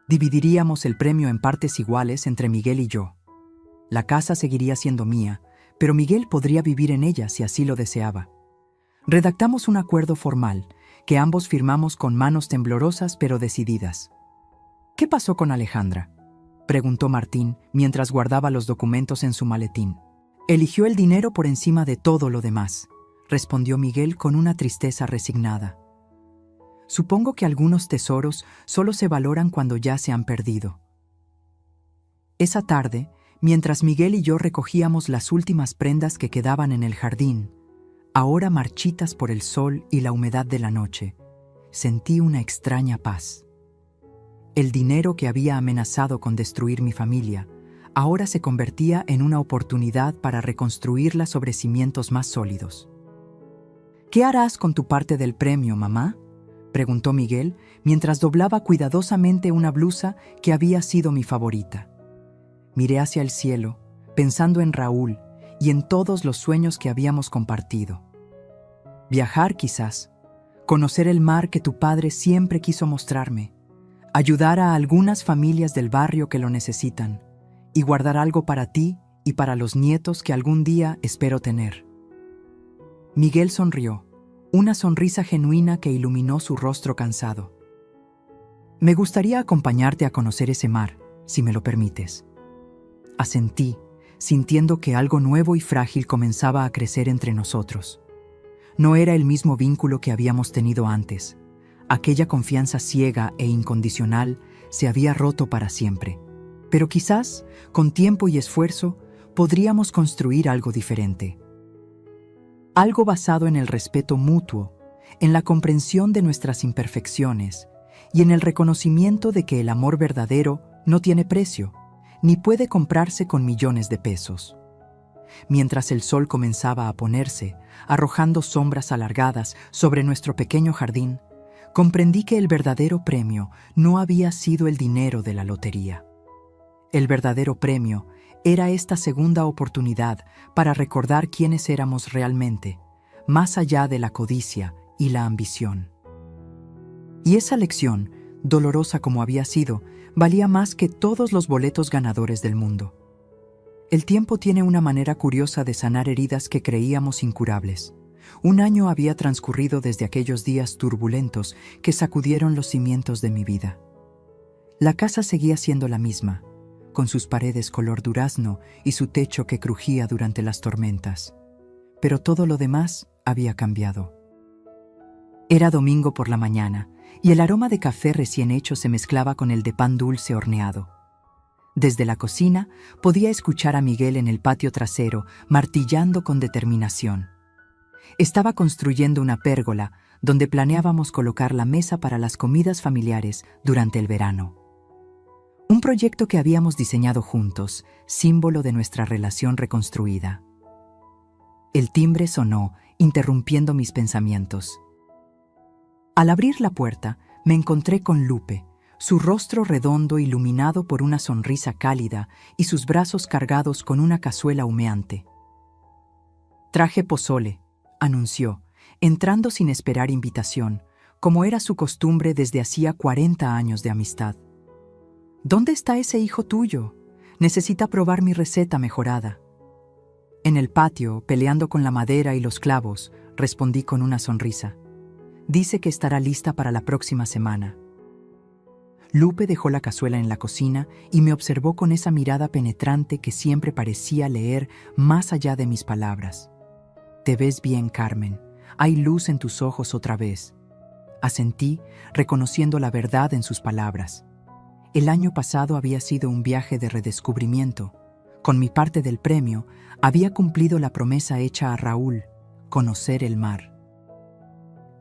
Speaker 1: Dividiríamos el premio en partes iguales entre Miguel y yo. La casa seguiría siendo mía, pero Miguel podría vivir en ella si así lo deseaba. Redactamos un acuerdo formal, que ambos firmamos con manos temblorosas pero decididas. ¿Qué pasó con Alejandra?, preguntó Martín mientras guardaba los documentos en su maletín. Eligió el dinero por encima de todo lo demás, respondió Miguel con una tristeza resignada. Supongo que algunos tesoros solo se valoran cuando ya se han perdido. Esa tarde, mientras Miguel y yo recogíamos las últimas prendas que quedaban en el jardín, ahora marchitas por el sol y la humedad de la noche, sentí una extraña paz. El dinero que había amenazado con destruir mi familia, ahora se convertía en una oportunidad para reconstruirla sobre cimientos más sólidos. ¿Qué harás con tu parte del premio, mamá?, preguntó Miguel mientras doblaba cuidadosamente una blusa que había sido mi favorita. Miré hacia el cielo, pensando en Raúl y en todos los sueños que habíamos compartido. Viajar quizás, conocer el mar que tu padre siempre quiso mostrarme, ayudar a algunas familias del barrio que lo necesitan y guardar algo para ti y para los nietos que algún día espero tener. Miguel sonrió, una sonrisa genuina que iluminó su rostro cansado. Me gustaría acompañarte a conocer ese mar, si me lo permites. Asentí, sintiendo que algo nuevo y frágil comenzaba a crecer entre nosotros. No era el mismo vínculo que habíamos tenido antes. Aquella confianza ciega e incondicional se había roto para siempre. Pero quizás, con tiempo y esfuerzo, podríamos construir algo diferente. Algo basado en el respeto mutuo, en la comprensión de nuestras imperfecciones y en el reconocimiento de que el amor verdadero no tiene precio, ni puede comprarse con millones de pesos. Mientras el sol comenzaba a ponerse, arrojando sombras alargadas sobre nuestro pequeño jardín, comprendí que el verdadero premio no había sido el dinero de la lotería. El verdadero premio era esta segunda oportunidad para recordar quiénes éramos realmente, más allá de la codicia y la ambición. Y esa lección, dolorosa como había sido, valía más que todos los boletos ganadores del mundo. El tiempo tiene una manera curiosa de sanar heridas que creíamos incurables. Un año había transcurrido desde aquellos días turbulentos que sacudieron los cimientos de mi vida. La casa seguía siendo la misma, con sus paredes color durazno y su techo que crujía durante las tormentas. Pero todo lo demás había cambiado. Era domingo por la mañana, y el aroma de café recién hecho se mezclaba con el de pan dulce horneado. Desde la cocina podía escuchar a Miguel en el patio trasero, martillando con determinación. Estaba construyendo una pérgola donde planeábamos colocar la mesa para las comidas familiares durante el verano. Un proyecto que habíamos diseñado juntos, símbolo de nuestra relación reconstruida. El timbre sonó, interrumpiendo mis pensamientos. Al abrir la puerta, me encontré con Lupe, su rostro redondo iluminado por una sonrisa cálida y sus brazos cargados con una cazuela humeante. «Traje pozole», anunció, entrando sin esperar invitación, como era su costumbre desde hacía 40 años de amistad. «¿Dónde está ese hijo tuyo? Necesita probar mi receta mejorada». En el patio, peleando con la madera y los clavos, respondí con una sonrisa. «Dice que estará lista para la próxima semana». Lupe dejó la cazuela en la cocina y me observó con esa mirada penetrante que siempre parecía leer más allá de mis palabras. «Te ves bien, Carmen. Hay luz en tus ojos otra vez». Asentí, reconociendo la verdad en sus palabras. El año pasado había sido un viaje de redescubrimiento. Con mi parte del premio, había cumplido la promesa hecha a Raúl, conocer el mar.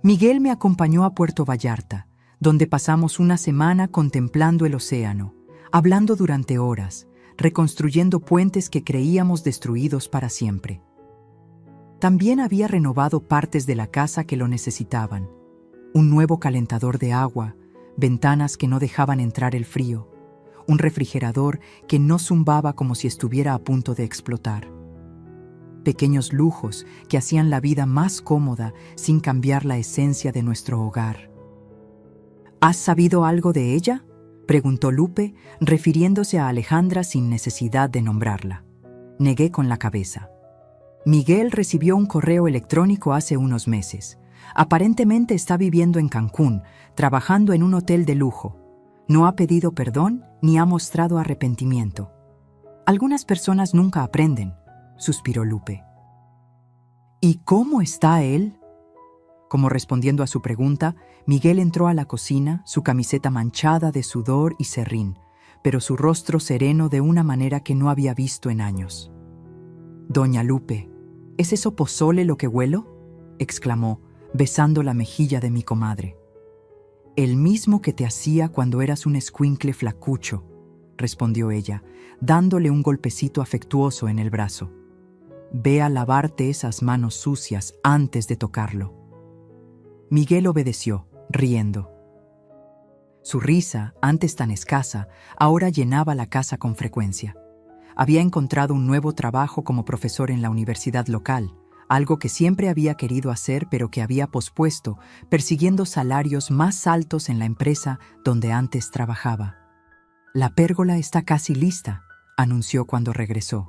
Speaker 1: Miguel me acompañó a Puerto Vallarta, donde pasamos una semana contemplando el océano, hablando durante horas, reconstruyendo puentes que creíamos destruidos para siempre. También había renovado partes de la casa que lo necesitaban. Un nuevo calentador de agua, ventanas que no dejaban entrar el frío, un refrigerador que no zumbaba como si estuviera a punto de explotar. Pequeños lujos que hacían la vida más cómoda sin cambiar la esencia de nuestro hogar. ¿Has sabido algo de ella?, preguntó Lupe, refiriéndose a Alejandra sin necesidad de nombrarla. Negué con la cabeza. Miguel recibió un correo electrónico hace unos meses. Aparentemente está viviendo en Cancún, trabajando en un hotel de lujo. No ha pedido perdón ni ha mostrado arrepentimiento. Algunas personas nunca aprenden, suspiró Lupe. ¿Y cómo está él? Como respondiendo a su pregunta, Miguel entró a la cocina, su camiseta manchada de sudor y serrín, pero su rostro sereno de una manera que no había visto en años. «Doña Lupe, ¿es eso pozole lo que huelo?», exclamó, besando la mejilla de mi comadre. «El mismo que te hacía cuando eras un escuincle flacucho», respondió ella, dándole un golpecito afectuoso en el brazo. «Ve a lavarte esas manos sucias antes de tocarlo». Miguel obedeció, riendo. Su risa, antes tan escasa, ahora llenaba la casa con frecuencia. Había encontrado un nuevo trabajo como profesor en la universidad local, algo que siempre había querido hacer pero que había pospuesto, persiguiendo salarios más altos en la empresa donde antes trabajaba. «La pérgola está casi lista», anunció cuando regresó.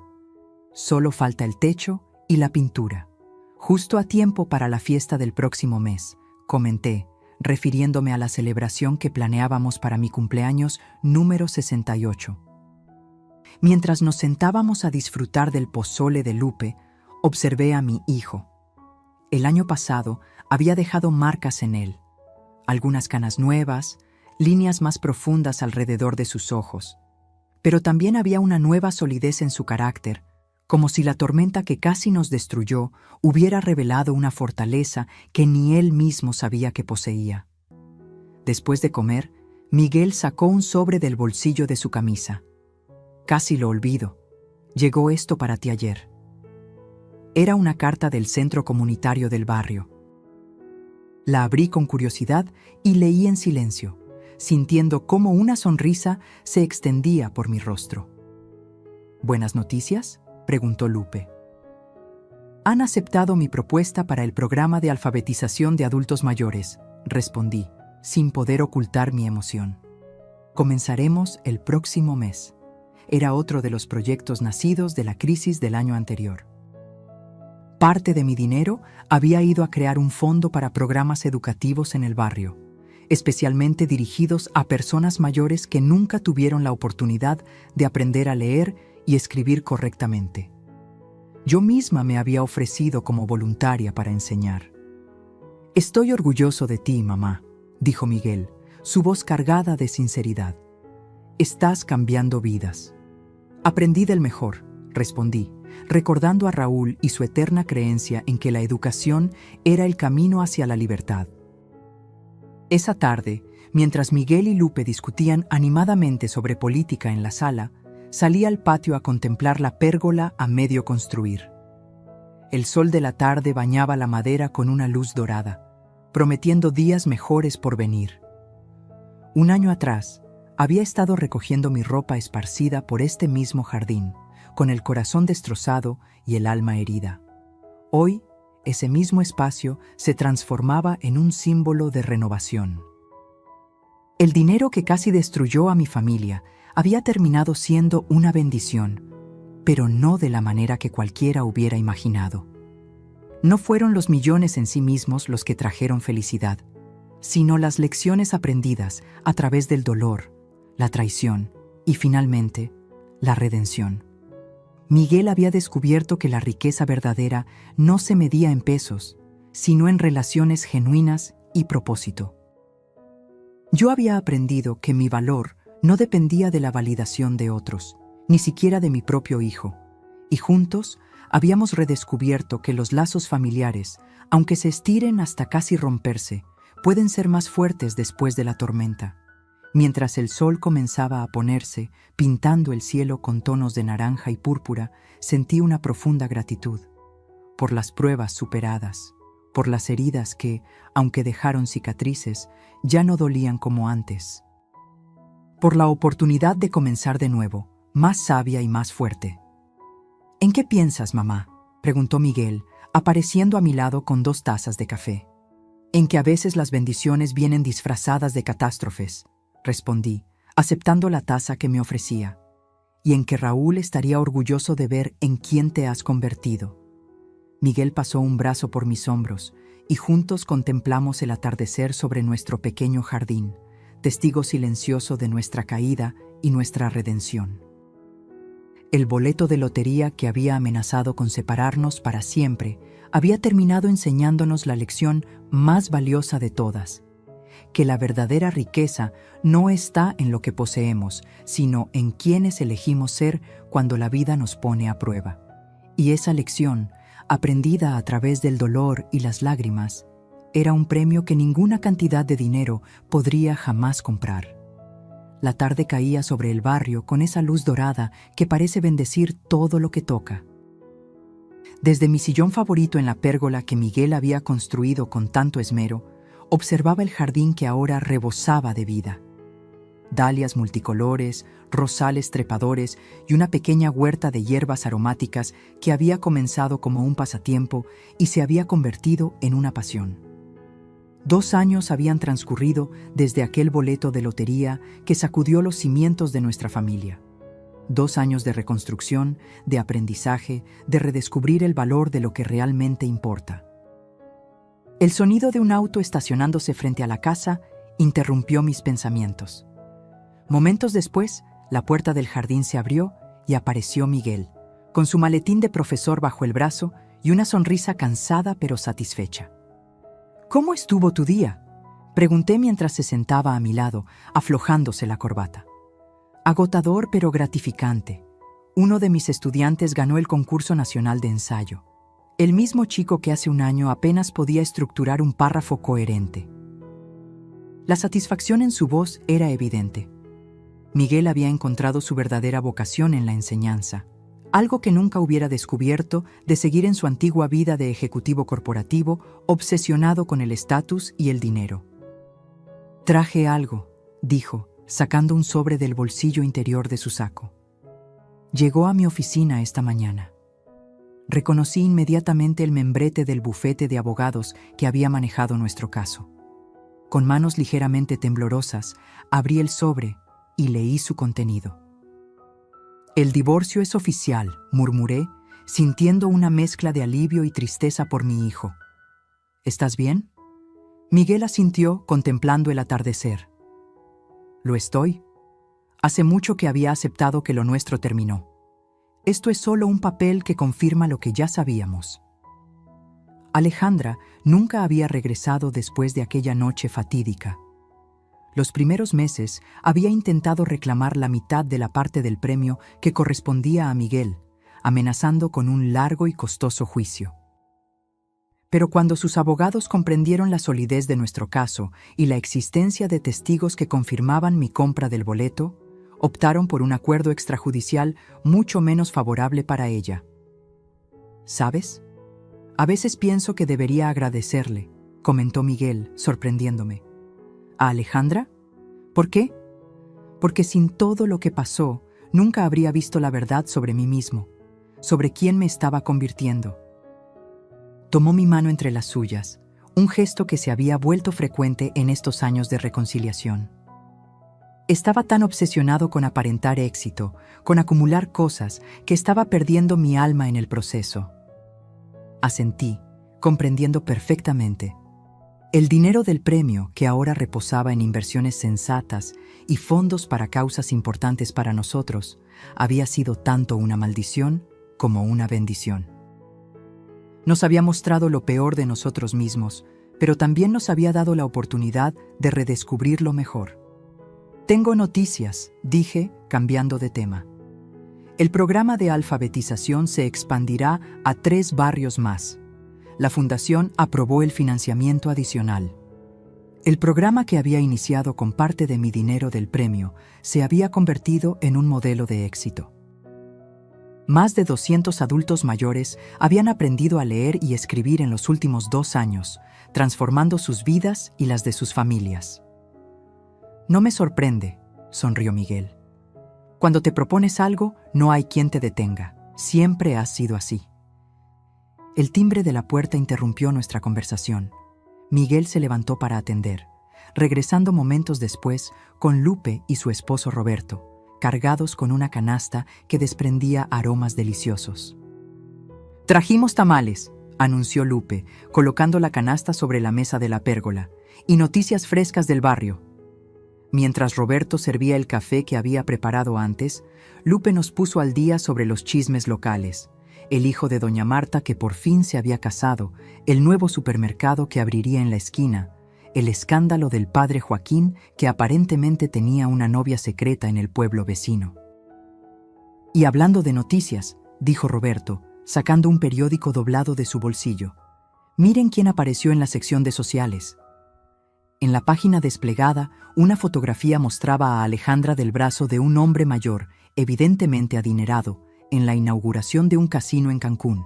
Speaker 1: «Solo falta el techo y la pintura. Justo a tiempo para la fiesta del próximo mes», comenté, refiriéndome a la celebración que planeábamos para mi cumpleaños número 68. Mientras nos sentábamos a disfrutar del pozole de Lupe, observé a mi hijo. El año pasado había dejado marcas en él, algunas canas nuevas, líneas más profundas alrededor de sus ojos, pero también había una nueva solidez en su carácter, como si la tormenta que casi nos destruyó hubiera revelado una fortaleza que ni él mismo sabía que poseía. Después de comer, Miguel sacó un sobre del bolsillo de su camisa. «Casi lo olvido. Llegó esto para ti ayer». Era una carta del centro comunitario del barrio. La abrí con curiosidad y leí en silencio, sintiendo cómo una sonrisa se extendía por mi rostro. «¿Buenas noticias?», preguntó Lupe. «Han aceptado mi propuesta para el programa de alfabetización de adultos mayores», respondí, sin poder ocultar mi emoción. «Comenzaremos el próximo mes». Era otro de los proyectos nacidos de la crisis del año anterior. Parte de mi dinero había ido a crear un fondo para programas educativos en el barrio, especialmente dirigidos a personas mayores que nunca tuvieron la oportunidad de aprender a leer y escribir correctamente. Yo misma me había ofrecido como voluntaria para enseñar. «Estoy orgulloso de ti, mamá», dijo Miguel, su voz cargada de sinceridad. «Estás cambiando vidas». «Aprendí del mejor», respondí, recordando a Raúl y su eterna creencia en que la educación era el camino hacia la libertad. Esa tarde, mientras Miguel y Lupe discutían animadamente sobre política en la sala, salí al patio a contemplar la pérgola a medio construir. El sol de la tarde bañaba la madera con una luz dorada, prometiendo días mejores por venir. Un año atrás, había estado recogiendo mi ropa esparcida por este mismo jardín, con el corazón destrozado y el alma herida. Hoy, ese mismo espacio se transformaba en un símbolo de renovación. El dinero que casi destruyó a mi familia había terminado siendo una bendición, pero no de la manera que cualquiera hubiera imaginado. No fueron los millones en sí mismos los que trajeron felicidad, sino las lecciones aprendidas a través del dolor, la traición y, finalmente, la redención. Miguel había descubierto que la riqueza verdadera no se medía en pesos, sino en relaciones genuinas y propósito. Yo había aprendido que mi valor no dependía de la validación de otros, ni siquiera de mi propio hijo, y juntos habíamos redescubierto que los lazos familiares, aunque se estiren hasta casi romperse, pueden ser más fuertes después de la tormenta. Mientras el sol comenzaba a ponerse, pintando el cielo con tonos de naranja y púrpura, sentí una profunda gratitud. por las pruebas superadas, por las heridas que, aunque dejaron cicatrices, ya no dolían como antes. Por la oportunidad de comenzar de nuevo, más sabia y más fuerte. ¿En qué piensas, mamá?, preguntó Miguel, apareciendo a mi lado con 2 tazas de café. En que a veces las bendiciones vienen disfrazadas de catástrofes, respondí, aceptando la taza que me ofrecía, y en que Raúl estaría orgulloso de ver en quién te has convertido. Miguel pasó un brazo por mis hombros, y juntos contemplamos el atardecer sobre nuestro pequeño jardín, testigo silencioso de nuestra caída y nuestra redención. El boleto de lotería que había amenazado con separarnos para siempre había terminado enseñándonos la lección más valiosa de todas, que la verdadera riqueza no está en lo que poseemos, sino en quienes elegimos ser cuando la vida nos pone a prueba. Y esa lección, aprendida a través del dolor y las lágrimas, era un premio que ninguna cantidad de dinero podría jamás comprar. La tarde caía sobre el barrio con esa luz dorada que parece bendecir todo lo que toca. Desde mi sillón favorito en la pérgola que Miguel había construido con tanto esmero, observaba el jardín que ahora rebosaba de vida. Dalias multicolores, rosales trepadores y una pequeña huerta de hierbas aromáticas que había comenzado como un pasatiempo y se había convertido en una pasión. 2 años habían transcurrido desde aquel boleto de lotería que sacudió los cimientos de nuestra familia. 2 años de reconstrucción, de aprendizaje, de redescubrir el valor de lo que realmente importa. El sonido de un auto estacionándose frente a la casa interrumpió mis pensamientos. Momentos después, la puerta del jardín se abrió y apareció Miguel, con su maletín de profesor bajo el brazo y una sonrisa cansada pero satisfecha. «¿Cómo estuvo tu día?», pregunté mientras se sentaba a mi lado, aflojándose la corbata. «Agotador pero gratificante. Uno de mis estudiantes ganó el concurso nacional de ensayo. El mismo chico que hace un año apenas podía estructurar un párrafo coherente». La satisfacción en su voz era evidente. Miguel había encontrado su verdadera vocación en la enseñanza, algo que nunca hubiera descubierto de seguir en su antigua vida de ejecutivo corporativo, obsesionado con el estatus y el dinero. «Traje algo», dijo, sacando un sobre del bolsillo interior de su saco. «Llegó a mi oficina esta mañana». Reconocí inmediatamente el membrete del bufete de abogados que había manejado nuestro caso. Con manos ligeramente temblorosas, abrí el sobre y leí su contenido. «El divorcio es oficial», murmuré, sintiendo una mezcla de alivio y tristeza por mi hijo. «¿Estás bien?». Miguel asintió, contemplando el atardecer. «Lo estoy. Hace mucho que había aceptado que lo nuestro terminó. Esto es solo un papel que confirma lo que ya sabíamos». Alejandra nunca había regresado después de aquella noche fatídica. Los primeros meses había intentado reclamar la mitad de la parte del premio que correspondía a Miguel, amenazando con un largo y costoso juicio. Pero cuando sus abogados comprendieron la solidez de nuestro caso y la existencia de testigos que confirmaban mi compra del boleto, optaron por un acuerdo extrajudicial mucho menos favorable para ella. «¿Sabes? A veces pienso que debería agradecerle», comentó Miguel, sorprendiéndome. «¿A Alejandra? ¿Por qué? Porque sin todo lo que pasó, nunca habría visto la verdad sobre mí mismo, sobre quién me estaba convirtiendo». Tomó mi mano entre las suyas, un gesto que se había vuelto frecuente en estos años de reconciliación. Estaba tan obsesionado con aparentar éxito, con acumular cosas, que estaba perdiendo mi alma en el proceso. Asentí, comprendiendo perfectamente. El dinero del premio, que ahora reposaba en inversiones sensatas y fondos para causas importantes para nosotros, había sido tanto una maldición como una bendición. Nos había mostrado lo peor de nosotros mismos, pero también nos había dado la oportunidad de redescubrir lo mejor. «Tengo noticias», dije, cambiando de tema. «El programa de alfabetización se expandirá a 3 barrios más. La Fundación aprobó el financiamiento adicional». El programa que había iniciado con parte de mi dinero del premio se había convertido en un modelo de éxito. Más de 200 adultos mayores habían aprendido a leer y escribir en los últimos 2 años, transformando sus vidas y las de sus familias. No me sorprende, sonrió Miguel. Cuando te propones algo, no hay quien te detenga. Siempre has sido así. El timbre de la puerta interrumpió nuestra conversación. Miguel se levantó para atender, regresando momentos después con Lupe y su esposo Roberto, cargados con una canasta que desprendía aromas deliciosos. «Trajimos tamales», anunció Lupe, colocando la canasta sobre la mesa de la pérgola, «y noticias frescas del barrio». Mientras Roberto servía el café que había preparado antes, Lupe nos puso al día sobre los chismes locales, el hijo de doña Marta que por fin se había casado, el nuevo supermercado que abriría en la esquina, el escándalo del padre Joaquín que aparentemente tenía una novia secreta en el pueblo vecino. «Y hablando de noticias», dijo Roberto, sacando un periódico doblado de su bolsillo, «miren quién apareció en la sección de sociales». En la página desplegada, una fotografía mostraba a Alejandra del brazo de un hombre mayor, evidentemente adinerado, en la inauguración de un casino en Cancún.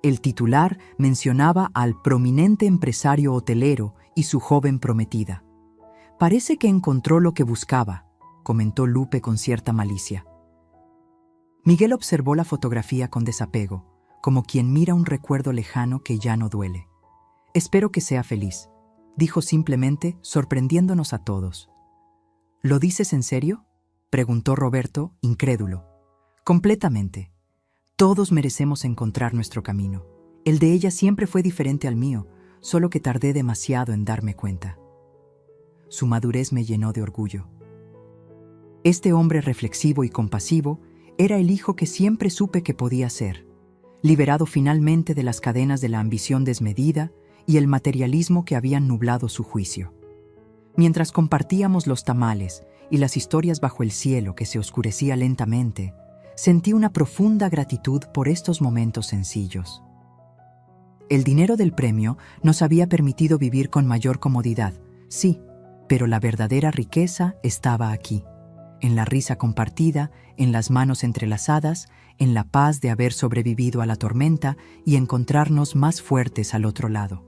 Speaker 1: El titular mencionaba al prominente empresario hotelero y su joven prometida. «Parece que encontró lo que buscaba», comentó Lupe con cierta malicia. Miguel observó la fotografía con desapego, como quien mira un recuerdo lejano que ya no duele. «Espero que sea feliz», dijo simplemente, sorprendiéndonos a todos. «¿Lo dices en serio?», preguntó Roberto, incrédulo. «Completamente. Todos merecemos encontrar nuestro camino. El de ella siempre fue diferente al mío, solo que tardé demasiado en darme cuenta». Su madurez me llenó de orgullo. Este hombre reflexivo y compasivo era el hijo que siempre supe que podía ser, liberado finalmente de las cadenas de la ambición desmedida y el materialismo que habían nublado su juicio. Mientras compartíamos los tamales y las historias bajo el cielo que se oscurecía lentamente, sentí una profunda gratitud por estos momentos sencillos. El dinero del premio nos había permitido vivir con mayor comodidad, sí, pero la verdadera riqueza estaba aquí, en la risa compartida, en las manos entrelazadas, en la paz de haber sobrevivido a la tormenta y encontrarnos más fuertes al otro lado.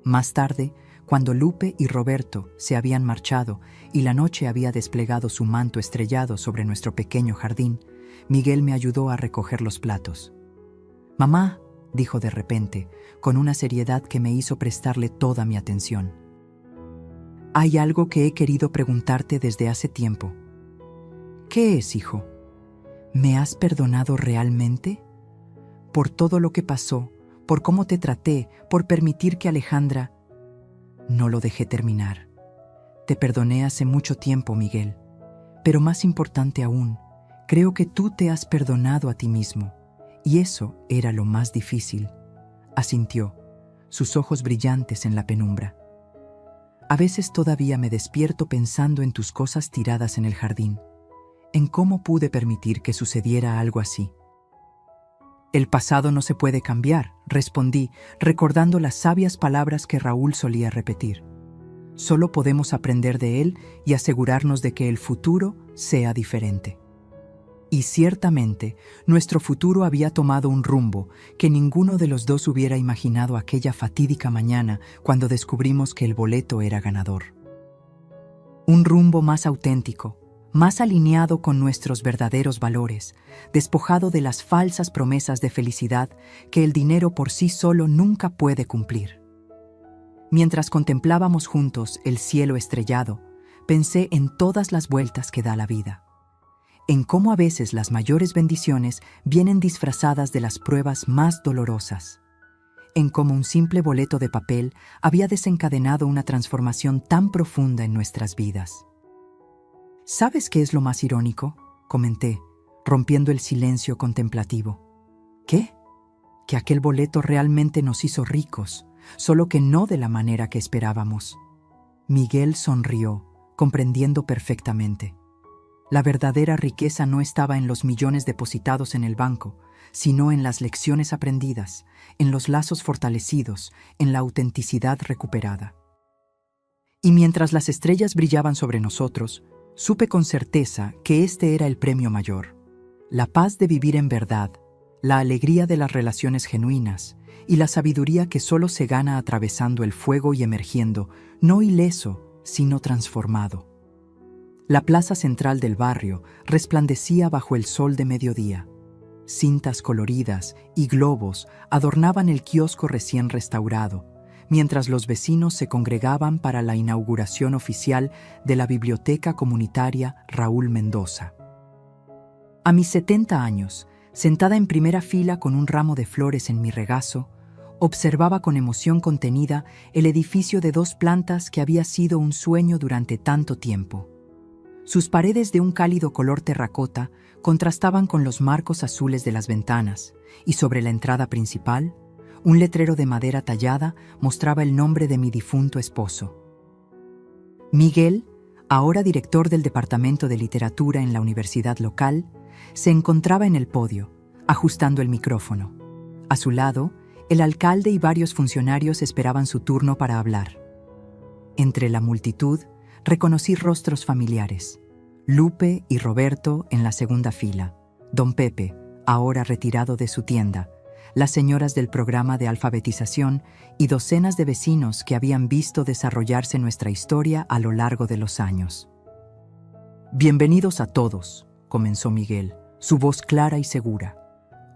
Speaker 1: Más tarde, cuando Lupe y Roberto se habían marchado y la noche había desplegado su manto estrellado sobre nuestro pequeño jardín, Miguel me ayudó a recoger los platos. «Mamá», dijo de repente, con una seriedad que me hizo prestarle toda mi atención, «hay algo que he querido preguntarte desde hace tiempo». «¿Qué es, hijo? ¿Me has perdonado realmente? Por todo lo que pasó, por cómo te traté, por permitir que Alejandra...» No lo dejé terminar. «Te perdoné hace mucho tiempo, Miguel. Pero más importante aún, creo que tú te has perdonado a ti mismo. Y eso era lo más difícil», asintió, sus ojos brillantes en la penumbra. «A veces todavía me despierto pensando en tus cosas tiradas en el jardín, en cómo pude permitir que sucediera algo así». «El pasado no se puede cambiar», respondí, recordando las sabias palabras que Raúl solía repetir. «Solo podemos aprender de él y asegurarnos de que el futuro sea diferente». Y ciertamente, nuestro futuro había tomado un rumbo que ninguno de los dos hubiera imaginado aquella fatídica mañana cuando descubrimos que el boleto era ganador. Un rumbo más auténtico, más alineado con nuestros verdaderos valores, despojado de las falsas promesas de felicidad que el dinero por sí solo nunca puede cumplir. Mientras contemplábamos juntos el cielo estrellado, pensé en todas las vueltas que da la vida, en cómo a veces las mayores bendiciones vienen disfrazadas de las pruebas más dolorosas, en cómo un simple boleto de papel había desencadenado una transformación tan profunda en nuestras vidas. «¿Sabes qué es lo más irónico?», comenté, rompiendo el silencio contemplativo. «¿Qué? Que aquel boleto realmente nos hizo ricos, solo que no de la manera que esperábamos». Miguel sonrió, comprendiendo perfectamente. La verdadera riqueza no estaba en los millones depositados en el banco, sino en las lecciones aprendidas, en los lazos fortalecidos, en la autenticidad recuperada. Y mientras las estrellas brillaban sobre nosotros, supe con certeza que este era el premio mayor, la paz de vivir en verdad, la alegría de las relaciones genuinas y la sabiduría que solo se gana atravesando el fuego y emergiendo, no ileso, sino transformado. La plaza central del barrio resplandecía bajo el sol de mediodía. Cintas coloridas y globos adornaban el kiosco recién restaurado, mientras los vecinos se congregaban para la inauguración oficial de la Biblioteca Comunitaria Raúl Mendoza. A mis 70 años, sentada en primera fila con un ramo de flores en mi regazo, observaba con emoción contenida el edificio de 2 plantas que había sido un sueño durante tanto tiempo. Sus paredes de un cálido color terracota contrastaban con los marcos azules de las ventanas, y sobre la entrada principal, un letrero de madera tallada mostraba el nombre de mi difunto esposo. Miguel, ahora director del Departamento de Literatura en la universidad local, se encontraba en el podio, ajustando el micrófono. A su lado, el alcalde y varios funcionarios esperaban su turno para hablar. Entre la multitud, reconocí rostros familiares. Lupe y Roberto en la segunda fila, don Pepe, ahora retirado de su tienda, las señoras del programa de alfabetización y docenas de vecinos que habían visto desarrollarse nuestra historia a lo largo de los años. «Bienvenidos a todos», comenzó Miguel, su voz clara y segura.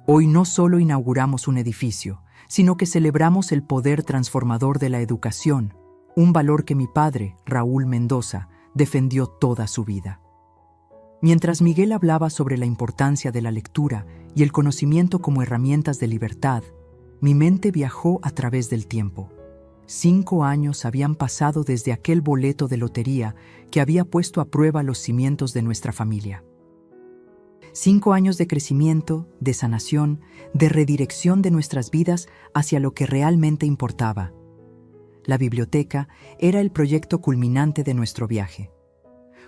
Speaker 1: «Hoy no solo inauguramos un edificio, sino que celebramos el poder transformador de la educación, un valor que mi padre, Raúl Mendoza, defendió toda su vida». Mientras Miguel hablaba sobre la importancia de la lectura y el conocimiento como herramientas de libertad, mi mente viajó a través del tiempo. 5 años habían pasado desde aquel boleto de lotería que había puesto a prueba los cimientos de nuestra familia. 5 años de crecimiento, de sanación, de redirección de nuestras vidas hacia lo que realmente importaba. La biblioteca era el proyecto culminante de nuestro viaje.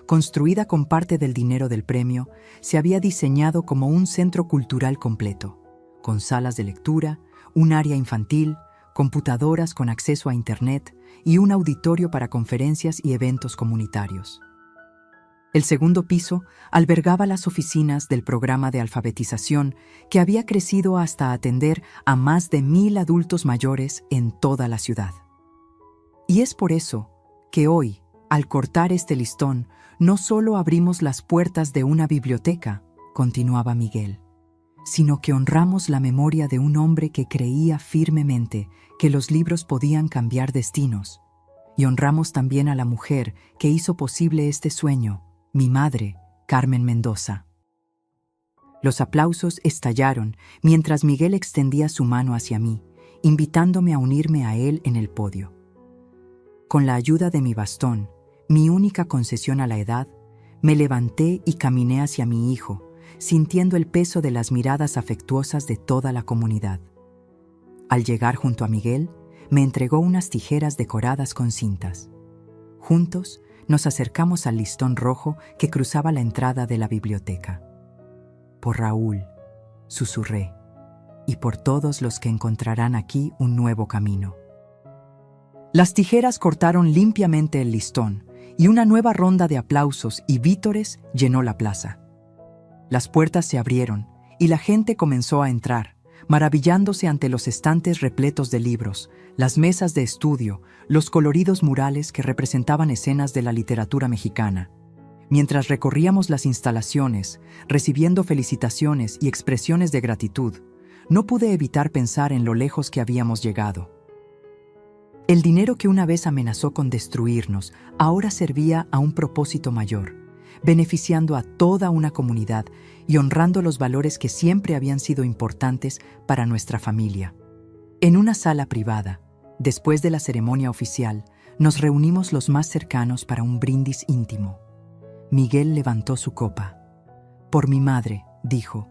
Speaker 1: Construida con parte del dinero del premio, se había diseñado como un centro cultural completo, con salas de lectura, un área infantil, computadoras con acceso a Internet y un auditorio para conferencias y eventos comunitarios. El segundo piso albergaba las oficinas del programa de alfabetización que había crecido hasta atender a más de 1,000 adultos mayores en toda la ciudad. Y es por eso que hoy, al cortar este listón, no solo abrimos las puertas de una biblioteca, continuaba Miguel, sino que honramos la memoria de un hombre que creía firmemente que los libros podían cambiar destinos, y honramos también a la mujer que hizo posible este sueño, mi madre, Carmen Mendoza. Los aplausos estallaron mientras Miguel extendía su mano hacia mí, invitándome a unirme a él en el podio. Con la ayuda de mi bastón, mi única concesión a la edad, me levanté y caminé hacia mi hijo, sintiendo el peso de las miradas afectuosas de toda la comunidad. Al llegar junto a Miguel, me entregó unas tijeras decoradas con cintas. Juntos, nos acercamos al listón rojo que cruzaba la entrada de la biblioteca. «Por Raúl», susurré, «y por todos los que encontrarán aquí un nuevo camino». Las tijeras cortaron limpiamente el listón, y una nueva ronda de aplausos y vítores llenó la plaza. Las puertas se abrieron y la gente comenzó a entrar, maravillándose ante los estantes repletos de libros, las mesas de estudio, los coloridos murales que representaban escenas de la literatura mexicana. Mientras recorríamos las instalaciones, recibiendo felicitaciones y expresiones de gratitud, no pude evitar pensar en lo lejos que habíamos llegado. El dinero que una vez amenazó con destruirnos ahora servía a un propósito mayor, beneficiando a toda una comunidad y honrando los valores que siempre habían sido importantes para nuestra familia. En una sala privada, después de la ceremonia oficial, nos reunimos los más cercanos para un brindis íntimo. Miguel levantó su copa. «Por mi madre», dijo,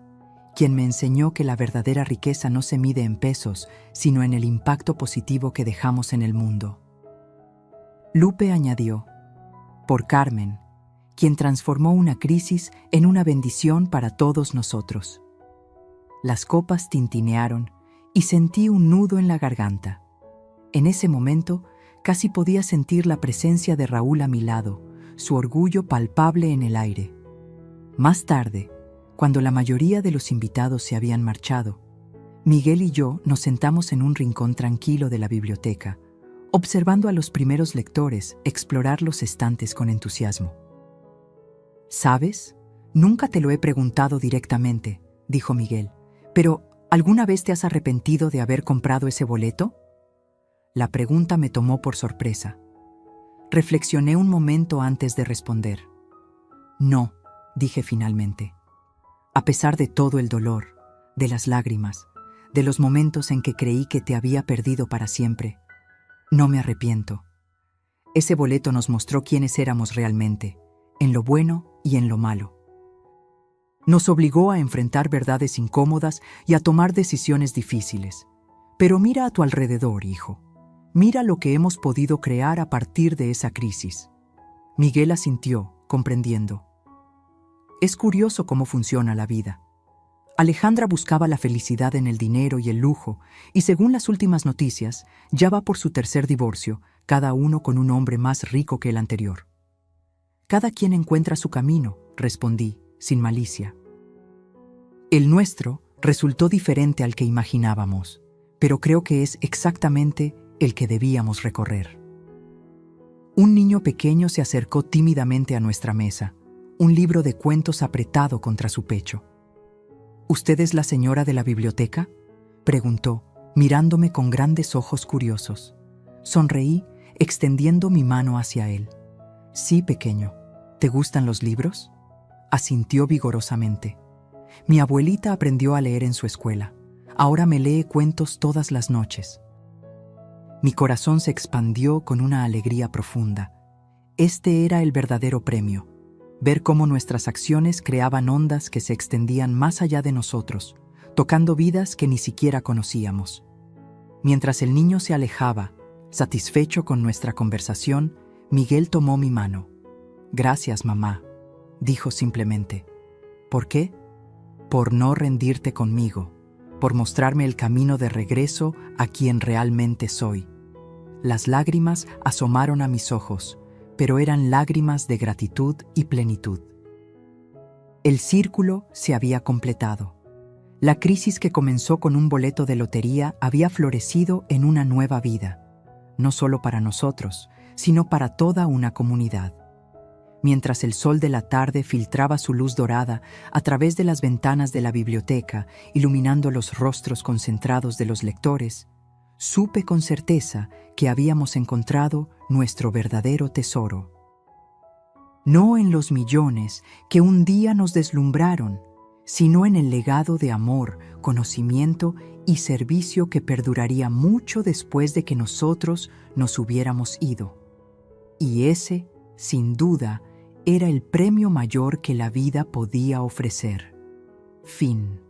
Speaker 1: «quien me enseñó que la verdadera riqueza no se mide en pesos, sino en el impacto positivo que dejamos en el mundo». Lupe añadió, «por Carmen, quien transformó una crisis en una bendición para todos nosotros». Las copas tintinearon y sentí un nudo en la garganta. En ese momento, casi podía sentir la presencia de Raúl a mi lado, su orgullo palpable en el aire. Más tarde, Cuando la mayoría de los invitados se habían marchado, Miguel y yo nos sentamos en un rincón tranquilo de la biblioteca, observando a los primeros lectores explorar los estantes con entusiasmo. ¿Sabes? Nunca te lo he preguntado directamente, dijo Miguel, pero ¿alguna vez te has arrepentido de haber comprado ese boleto? La pregunta me tomó por sorpresa. Reflexioné un momento antes de responder. No, dije finalmente. A pesar de todo el dolor, de las lágrimas, de los momentos en que creí que te había perdido para siempre, no me arrepiento. Ese boleto nos mostró quiénes éramos realmente, en lo bueno y en lo malo. Nos obligó a enfrentar verdades incómodas y a tomar decisiones difíciles. Pero mira a tu alrededor, hijo. Mira lo que hemos podido crear a partir de esa crisis. Miguel asintió, comprendiendo. Es curioso cómo funciona la vida. Alejandra buscaba la felicidad en el dinero y el lujo, y según las últimas noticias, ya va por su tercer divorcio, cada uno con un hombre más rico que el anterior. Cada quien encuentra su camino, respondí, sin malicia. El nuestro resultó diferente al que imaginábamos, pero creo que es exactamente el que debíamos recorrer. Un niño pequeño se acercó tímidamente a nuestra mesa, un libro de cuentos apretado contra su pecho. ¿Usted es la señora de la biblioteca?, preguntó, mirándome con grandes ojos curiosos. Sonreí, extendiendo mi mano hacia él. Sí, pequeño. ¿Te gustan los libros?, asintió vigorosamente. Mi abuelita aprendió a leer en su escuela. Ahora me lee cuentos todas las noches. Mi corazón se expandió con una alegría profunda. Este era el verdadero premio. Ver cómo nuestras acciones creaban ondas que se extendían más allá de nosotros, tocando vidas que ni siquiera conocíamos. Mientras el niño se alejaba, satisfecho con nuestra conversación, Miguel tomó mi mano. «Gracias, mamá», dijo simplemente. «¿Por qué? Por no rendirte conmigo, por mostrarme el camino de regreso a quien realmente soy». Las lágrimas asomaron a mis ojos, pero eran lágrimas de gratitud y plenitud. El círculo se había completado. La crisis que comenzó con un boleto de lotería había florecido en una nueva vida, no solo para nosotros, sino para toda una comunidad. Mientras el sol de la tarde filtraba su luz dorada a través de las ventanas de la biblioteca, iluminando los rostros concentrados de los lectores, supe con certeza que habíamos encontrado nuestro verdadero tesoro. No en los millones que un día nos deslumbraron, sino en el legado de amor, conocimiento y servicio que perduraría mucho después de que nosotros nos hubiéramos ido. Y ese, sin duda, era el premio mayor que la vida podía ofrecer. Fin.